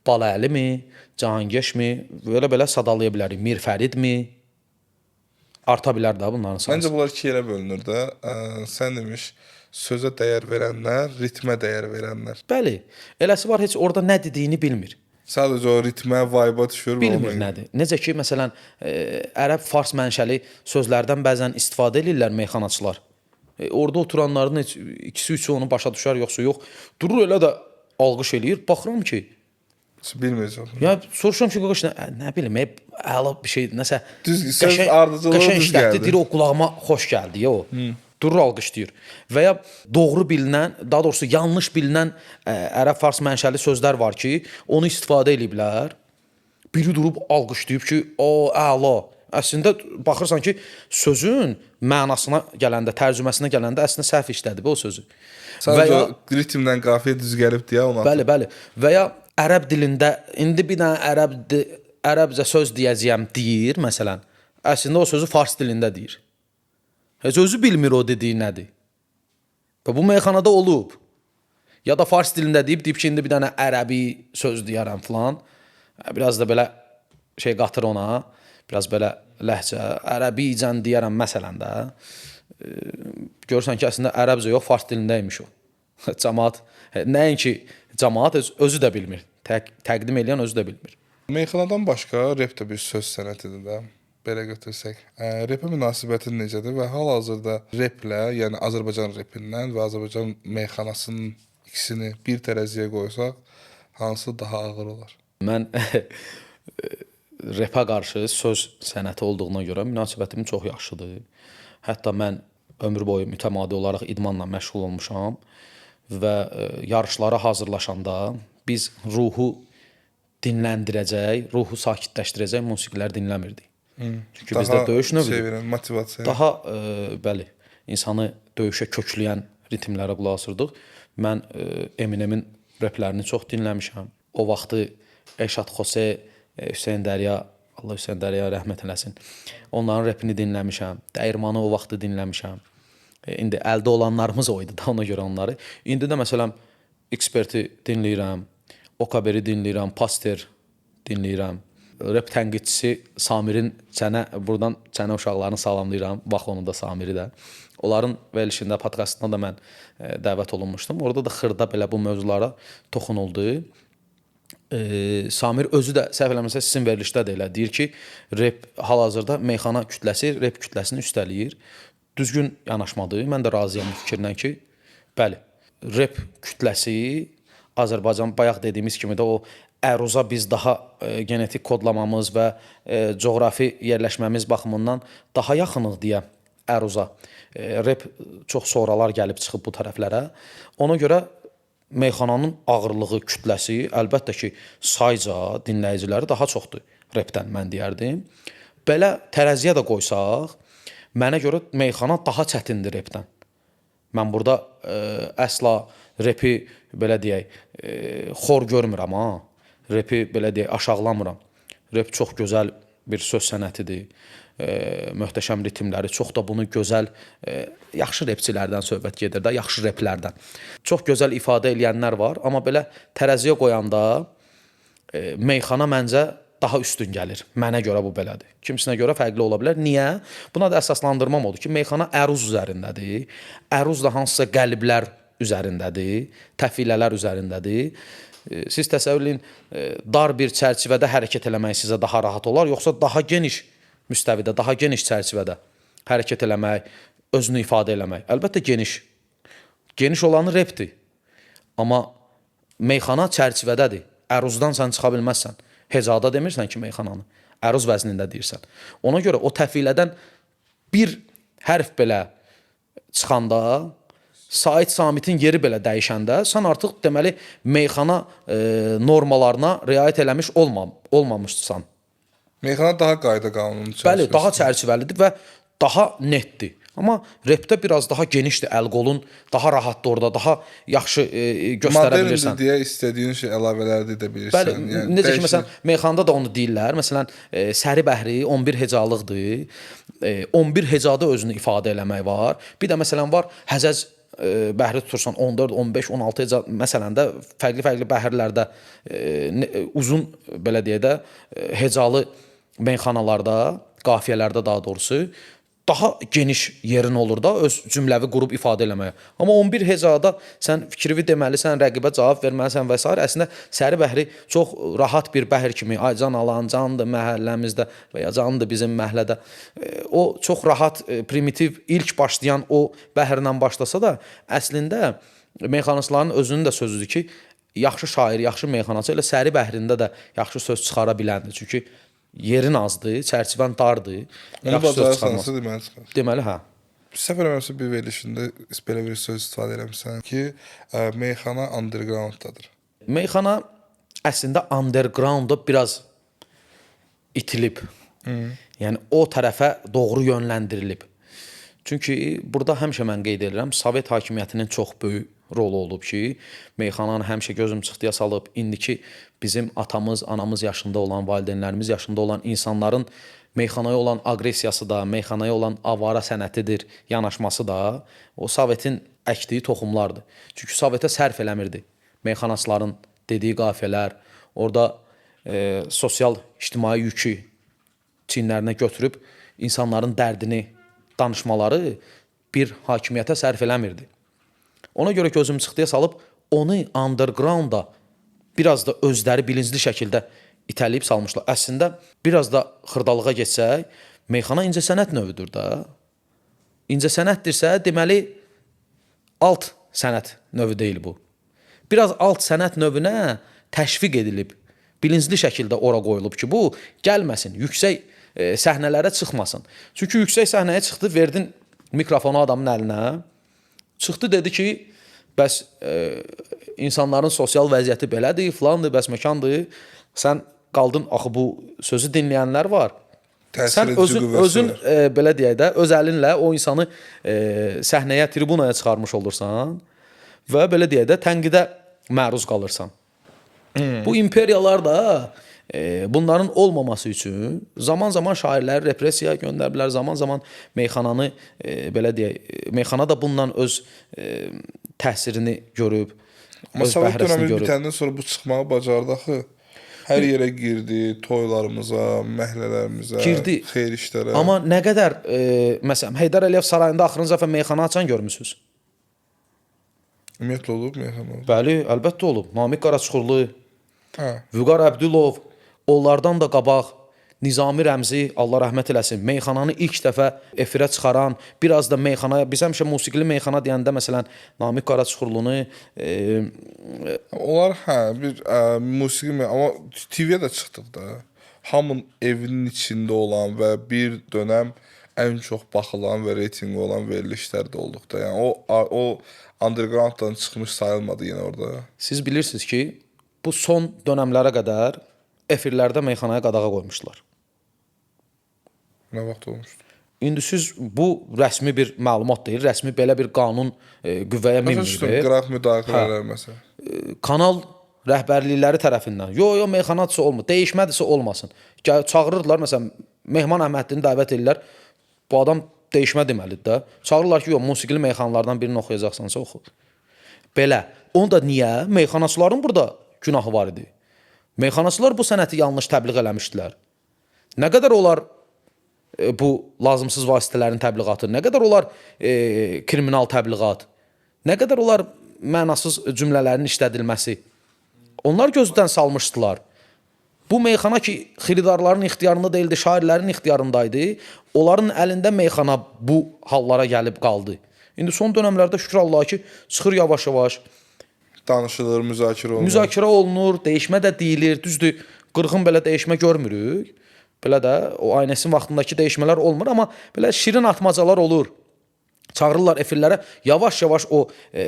Baləli Cahangeşmi, belə sadalaya bilərik. Mir Fəridmi? Arta bilər də bunların sayısı. Məncə bunlar iki yerə bölünür də. Sən demiş, sözə dəyər verənlər, ritmə dəyər verənlər. Bəli, eləsi var heç orada nə dediyini bilmir. Sadəcə o ritmə, vibe-a düşür. Bilmir nədir. Necə ki, məsələn, ərəb, fars mənşəli sözlərdən bəzən istifadə edirlər meyxanaçılar. Orada oturanların heç ikisi, üçü onu başa düşər, yoxsa yox. Durur elə də alqış eləyir. Baxıram ki, bilməyəcəm. ya soruşuram ki, qoqaş, nə bilim, əla bir şey, nəsə Düz söz ardıcılığı düz işlətdi, gəldi. deyir o qulağıma xoş gəldi ya o. Durur alqışlayır. Və ya doğru bilinən, daha doğrusu yanlış bilinən ərəb fars mənşəli sözlər var ki, onu istifadə ediblər. Biri durub alqışlayıb ki, o əla. Əslində baxırsan ki, sözün mənasına gələndə, tərcüməsinə gələndə əslində səhv işlədib o sözü. Sadəcə ritmdən qafiyə düz gəlib deyə ona. Bəli, bəli. Və ya ərəb dilində indi bir dənə ərəbcə söz deyəcəyəm deyir, məsələn. Əslində o sözü fars dilində deyir. Heç özü bilmir o dediyi nədir. Və bu meyxanada olub. Ya da fars dilində deyib ki, indi bir dənə ərəbi söz deyərəm filan. Biraz da belə şey qatır ona. Biraz belə ləhcə, ərəbicən deyərəm məsələn də. Görürsən ki, əslində ərəbcə yox, fars dilindəymiş o. Cəmaət, nəinki cəmaət özü də bilmir. Təqdim edən özü də bilmir. Meyxanadan başqa rep də bir söz sənətidir də. Belə götürsək. Repə münasibətin necədir və hal-hazırda replə, yəni Azərbaycan repindən və Azərbaycan meyxanasının ikisini bir tərəziyə qoysaq, hansı daha ağır olar? Mən repə qarşı söz sənəti olduğuna görə münasibətim çox yaxşıdır. Hətta mən ömrü boyu mütəmadi olaraq idmanla məşğul olmuşam və yarışlara hazırlaşanda biz ruhu dinləndirəcək, ruhu sakitləşdirəcək musiqilər dinləmirdik. Çünki bizdə döyüş növüdür. Motivasiya. Daha bəli, insanı döyüşə kökləyən ritmlərə qulaq asırdıq. Mən Eminemin replərini çox dinləmişəm. O vaxtı Eşad Xose, Hüseyn Dərya, Allah Hüseyn Dərya rəhmət eləsin. Onların repini dinləmişəm. Dəyirmanı o vaxtı dinləmişəm. İndi əldə olanlarımız o idi da, ona görə onları. İndi də məsələn Eksperti dinləyirəm, Okaberi dinləyirəm, Paster dinləyirəm. Rep tənqidçisi Samirin buradan Çənə uşaqlarını salamlayıram. Bax onu da Samiri də. Onların verilişində, podkastında da mən dəvət olunmuşdum. Orada da xırda belə bu mövzulara toxunuldu. Samir özü də səhv eləmirəmsə sizin verilişdə də elə deyir ki, rep hal-hazırda meyxana kütləsi rep kütləsini üstələyir. Düzgün yanaşmadır. Mən də razıyam bu fikirdən ki, bəli, rep kütləsi Azərbaycan bayaq dediyimiz kimi də o əruza biz daha genetik kodlamamız və coğrafi yerləşməmiz baxımından daha yaxınıq deyə əruza. Rep çox sonralar gəlib çıxıb bu tərəflərə. Ona görə meyxananın ağırlığı, kütləsi əlbəttə ki, sayca dinləyiciləri daha çoxdur repdən mən deyərdim. Belə tərəziyə də qoysaq, mənə görə meyxana daha çətindir repdən. Mən burada əsla repi belə deyək, xor görmürəm ha. Repi belə deyək, aşağılamıram. Rep çox gözəl bir söz sənətidir. Möhtəşəm ritmləri, çox da bunu gözəl, yaxşı repçilərdən söhbət gedir də, yaxşı replərdən. Çox gözəl ifadə edənlər var, amma belə tərəziyə qoyanda meyxana məncə daha üstün gəlir. Mənə görə bu belədir. Kimsinə görə fərqli ola bilər. Niyə? Buna da əsaslandırmam odur ki, meyxana əruz üzərindədir. Əruz da hansısa qəliblər üzərindədir, təfilələr üzərindədir. Siz təsəvvür edin, dar bir çərçivədə hərəkət eləmək sizə daha rahat olar, yoxsa daha geniş müstəvidə, daha geniş çərçivədə hərəkət eləmək, özünü ifadə eləmək. Əlbəttə geniş. Geniş olanı repdir. Amma meyxana çərçivədədir. Əruzdan sən çıxa bilməzsən. Hecada demirsən ki, meyxananı. Əruz vəznində deyirsən. Ona görə o təfilədən bir hərf belə çıxanda Sait Samitin yeri belə dəyişəndə sən artıq deməli meyxana normalarına riayət eləmiş olmamışsan. Meyxana daha qayda qanunu çərçivəsində. Bəli, daha çərçivəlidir və daha netdir. Amma repdə biraz daha genişdir, əl-qolun daha rahatdır orada, daha yaxşı göstərə bilirsən. Moderndir deyə istədiyin şey əlavələr də edə bilirsən. Bəli, necə ki məsələn meyxanada da onu deyirlər. Məsələn, səri bəhri 11 hecalıqdır. 11 hecada özünü ifadə eləmək var. Bir də məsələn var, həzəc bəhri tutursan 14, 15, 16 heca məsələn də fərqli bəhirlərdə uzun belə deyə də hecalı meyxanalarda, qafiyələrdə daha doğrusu daha geniş yerin olur da öz cümləvi qurub ifadə eləməyə. Amma 11 hecada sən fikrini deməlisən, rəqibə cavab verməlisən və s. Əslində səri bəhri çox rahat bir bəhir kimi, ay can alan, candır məhəlləmizdə və ya candır bizim məhəllədə. O çox rahat, primitiv, ilk başlayan o bəhirlə başlasa da, əslində meyxanaçıların özünün də sözüdür ki, yaxşı şair, yaxşı meyxanaçı elə səri bəhrində də yaxşı söz çıxara biləndir. Çünki yerin azdır, çərçivən dardır. Onu bacarırsansa deməli çıxar. Deməli, hə. Səfər əməsi bir verilişində belə bir söz istifadə eləmişsən ki, meyxana undergrounddadır. Meyxana əslində undergrounda biraz itilib. Yəni o tərəfə doğru yönləndirilib. Çünki burada həmişə mən qeyd edirəm, Sovet hakimiyyətinin çox böyük rolu olub ki, meyxananı həmişə gözüm çıxdıya salıb, indiki bizim atamız, anamız yaşında olan, valideynlərimiz yaşında olan insanların meyxanaya olan aqressiyası da, meyxanaya olan avara sənətidir, yanaşması da o Sovetin əkdiyi toxumlardır. Çünki Sovetə sərf eləmirdi. Meyxanaçıların dediyi qafiyələr, orada sosial, ictimai yükü çiyinlərinə götürüb insanların dərdini danışmaları bir hakimiyyətə sərf eləmirdi. Ona görə gözüm çıxdıya salıb onu undergrounda biraz da özləri bilinçli şəkildə itələyib salmışlar. Əslində biraz da xırdalığa geçsək, meyxana incəsənət növüdür də. İncəsənətdirsə, deməli alt sənət növü deyil bu. Biraz alt sənət növünə təşviq edilib, bilinçli şəkildə ora qoyulub ki, bu gəlməsin, yüksək səhnələrə çıxmasın. Çünki yüksək səhnəyə çıxdı, verdin mikrofonu adamın əlinə, çıxdı dedi ki, bəs insanların sosial vəziyyəti belədir, filandır, bəs məkandır. Sən qaldın, axı bu sözü dinləyənlər var. Sən özün belə deyək də, öz əlinlə o insanı səhnəyə, tribunaya çıxarmış olursan və belə deyək də, tənqidə məruz qalırsan. Bu imperiyalar da bunların olmaması üçün zaman-zaman şairləri repressiyaya göndəriblər, zaman-zaman meyxananı belə deyək, meyxana da bundan öz təsirini görüb, öz Sovet bəhrəsini dönəmi görüb. bitəndən sonra bu çıxmağı bacardı axı. Hər yerə girdi, toylarımıza, məhəllərimizə, Girdi. xeyir işlərə. Amma nə qədər məsələn Heydər Əliyev sarayında axırıncı dəfə meyxana açan görmüsünüz? Ümumiyyətlə olub meyxana. Bəli, əlbəttə olub. Namiq Qaraçuxurlu, Hə. Vüqar Əbdülov, onlardan da qabaq Nizami Rəmzi, Allah rəhmət eləsin, meyxananı ilk dəfə efirə çıxaran, biraz da meyxanaya, biz həmişə musiqili meyxana deyəndə məsələn Namiq Qaraçuxurlunu Onlar bir musiqi amma TV-yə də çıxdıq da. Hamının evinin içində olan və bir dönəm ən çox baxılan və reytinqi olan verilişlər də olduq da. Yəni o undergrounddan çıxmış sayılmadı yenə orada. siz bilirsiniz ki, bu son dönəmlərə qədər efirlərdə meyxanaya qadağa qoymuşlar. Nə vaxt olmuşdu? İndi siz bu rəsmi bir məlumat deyil, rəsmi belə bir qanun qüvvəyə minmir. Qıraq müdaxilələr məsələn. Kanal rəhbərlikləri tərəfindən. Yo, meyxanaçısı olmur, dəyişmədirsə olmasın. Çağırırlar məsələn Mehman Əhmədini dəvət edirlər. Bu adam dəyişmə deməlidir də. Çağırırlar ki, yox, musiqili meyxanalardan birini oxuyacaqsansa oxu. Belə. Onu da niyə? Meyxanaçıların burada günahı var idi. Meyxanaçılar bu sənəti yanlış təbliğ eləmişdilər. Nə qədər onlar bu lazımsız vasitələrin təbliğatı, nə qədər onlar kriminal təbliğat, nə qədər onlar mənasız cümlələrin işlədilməsi. Onlar gözdən salmışdılar. Bu meyxana ki, xiridarların ixtiyarında deyildi, şairlərin ixtiyarındaydı. Onların əlində meyxana bu hallara gəlib qaldı. İndi son dönəmlərdə şükür Allaha ki, çıxır yavaş-yavaş. Danışılır, müzakirə olunur. Müzakirə olunur, dəyişmə də deyilir. Düzdür, 40-ın belə dəyişmə görmürük. Belə də o Aynəsin vaxtındakı dəyişmələr olmur, amma belə şirin atmacalar olur. Çağırırlar efirlərə, yavaş-yavaş o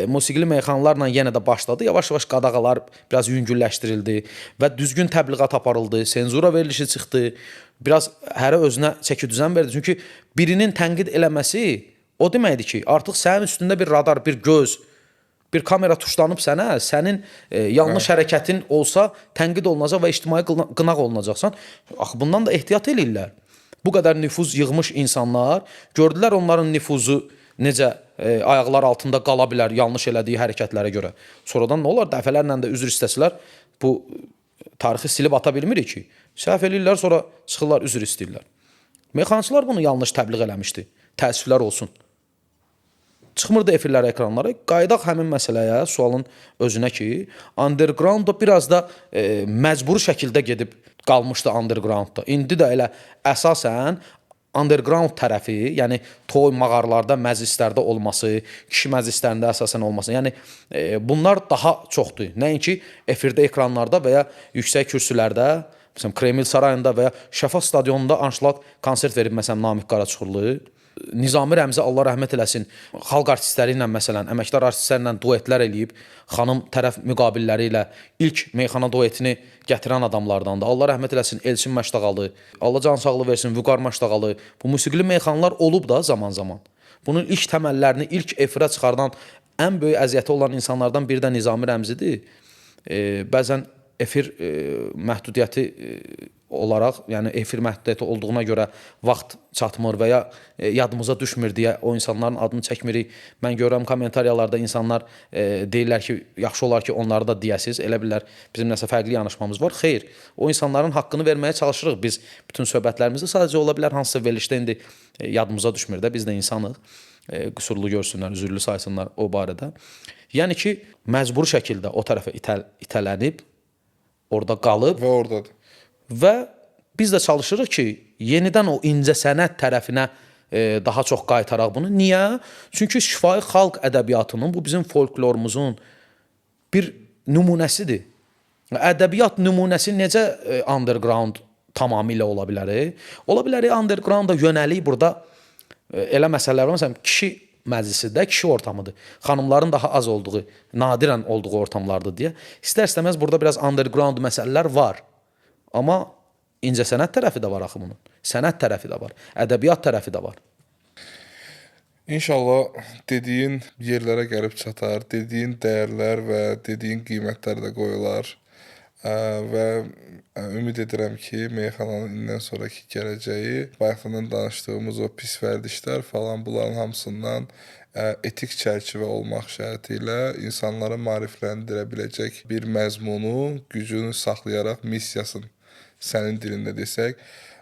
musiqili meyxanalarla yenə də başladı. Yavaş-yavaş qadağalar biraz yüngülləşdirildi və düzgün təbliğat aparıldı, senzura verilişi çıxdı. Biraz hərə özünə çəki düzən verdi. Çünki birinin tənqid eləməsi o deməkdir ki, artıq sənin üstündə bir radar, bir göz, bir kamera tuşlanıb sənə, sənin yanlış hərəkətin olsa tənqid olunacaq və ictimai qınaq olunacaqsan. Axı bundan da ehtiyat eləyirlər. Bu qədər nüfuz yığmış insanlar gördülər onların nüfuzu necə ayaqlar altında qala bilər yanlış elədiyi hərəkətlərə görə. Sonradan nə olar? Dəfələrlə də üzr istəsələr bu tarixi silib ata bilmirik ki. Səhv eləyirlər, sonra çıxırlar üzr istəyirlər. Meyxanaçılar bunu yanlış təbliğ eləmişdi. Təəssüflər olsun. Çıxmırdı efirlərə, ekranlara. Qayıdaq həmin məsələyə, sualın özünə ki, underground biraz da məcburi şəkildə gedib qalmışdı undergroundda. İndi də elə əsasən underground tərəfi, yəni toy mağaralarda, məclislərdə olması, kişi məclislərində əsasən olması, yəni bunlar daha çoxdur. Nəinki efirdə, ekranlarda və ya yüksək kürsülərdə, məsələn, Kreml sarayında və ya Şəfa stadionunda anşlaq konsert verib, məsələn, Namiq Qaraçuxurlu. Nizami Rəmzi, Allah rəhmət eləsin, xalq artistləri ilə, məsələn, əməkdar artistlərlə duetlər eləyib, xanım tərəf müqabilləri ilə ilk meyxana duetini gətirən adamlardandır. Allah rəhmət eləsin, Elçin Məşdağalı, Allah can sağlığı versin, Vüqar Məşdağalı. Bu musiqili meyxanalar olub da zaman-zaman. Bunun ilk təməllərini, ilk efirə çıxardan ən böyük əziyyəti olan insanlardan biri də Nizami Rəmzidir. Bəzən efir məhdudiyyəti olaraq, yəni efir məhdudiyyəti olduğuna görə vaxt çatmır və ya yadımıza düşmür deyə o insanların adını çəkmirik. Mən görürəm kommentariyalarda insanlar deyirlər ki, yaxşı olar ki, onları da deyəsiz. Elə bilirlər bizim nəsə fərqli yanaşmamız var. Xeyr, o insanların haqqını verməyə çalışırıq biz bütün söhbətlərimizi. Sadəcə ola bilər hansısa verilişdə indi yadımıza düşmür də, biz də insanıq. Qüsurlu görsünlər, üzürlü saysınlar o barədə. Yəni ki, məcburi şəkildə o tərəfə itələnib, orada qalıb Və oradadır. və biz də çalışırıq ki, yenidən o incə sənət tərəfinə daha çox qaytaraq bunu. Niyə? Çünki şifahi xalq ədəbiyyatının, bu bizim folklorumuzun bir nümunəsidir. Ədəbiyyat nümunəsi necə underground tamamilə ola bilər? Ola bilər undergrounda yönəlik burada elə məsələlər var. Məsələn, kişi məclisində, kişi ortamıdır. Xanımların daha az olduğu, nadirən olduğu ortamlardır deyə. İstər-istəməz burada biraz underground məsələlər var. Amma incəsənət tərəfi də var axı bunun. Sənət tərəfi də var. Ədəbiyyat tərəfi də var. İnşallah dediyin yerlərə gəlib çatar, dediyin dəyərlər və dediyin qiymətlər də qoyular. Və ümid edirəm ki, meyxananın indən sonraki gələcəyi, bayaqdan danışdığımız o pis vərdişlər falan, bunların hamısından etik çərçivə olmaq şərti ilə insanları maarifləndirə biləcək bir məzmunu, gücünü saxlayaraq, missiyasını sənin dilində desək,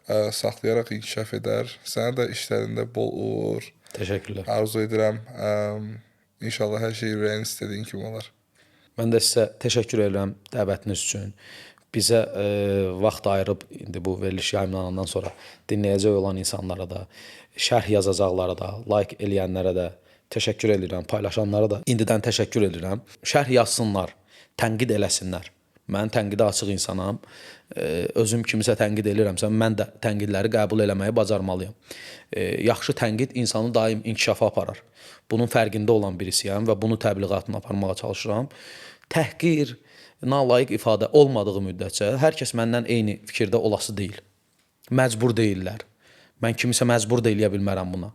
saxlayaraq inkişaf edər. Sənə də işlərində bol uğur. Təşəkkürlər. Arzu edirəm. İnşallah hər şey ürəyin istədiyin kimi olar. Mən də sizə təşəkkür edirəm dəvətiniz üçün. Bizə vaxt ayırıb indi bu veriliş yayımlanandan sonra dinləyəcək olan insanlara da, şərh yazacaqlara da, like eləyənlərə də təşəkkür edirəm, paylaşanlara da indidən təşəkkür edirəm. Şərh yazsınlar, tənqid eləsinlər. Mən tənqidə açıq insanam. Özüm kimisə tənqid elirəmsə, mən də tənqidləri qəbul eləməyi bacarmalıyam. Yaxşı tənqid insanı daim inkişafa aparar. Bunun fərqində olan birisiyəm və bunu təbliğatını aparmağa çalışıram. Təhqir, nalayiq ifadə olmadığı müddətcə hər kəs məndən eyni fikirdə olası deyil. Məcbur deyirlər. Mən kimisə məcbur da eləyə bilmərəm buna.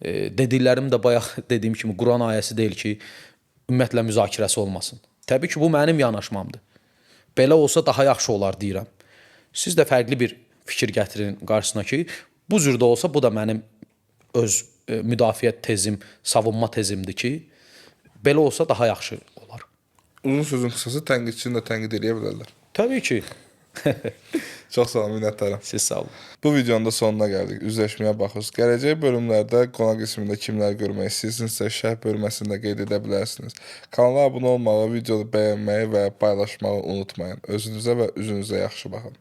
Dediklərim də bayaq dediyim kimi Quran ayəsi deyil ki, ümumiyyətlə müzakirəsi olmasın. Təbii ki, bu mənim yanaşmamdır. Belə olsa daha yaxşı olar deyirəm. Siz də fərqli bir fikir gətirin qarşısına ki, bu cürdə olsa bu da mənim öz müdafiə tezim, savunma tezimdir ki, belə olsa daha yaxşı olar. Uzun sözün qısası tənqidçini də tənqid eləyə bilərlər. Təbii ki. Çox sağ olun, minnətdaram. Siz sağ olun. Bu videonun da sonuna gəldik. Üzləşməyə baxırız. Gələcək bölümlərdə qonaq qismində kimlər görmək istəyirsinizsə, şərh bölməsində qeyd edə bilərsiniz. Kanala abunə olmağı, videonu bəyənməyi və paylaşmağı unutmayın. Özünüzə və üzünüzə yaxşı baxın.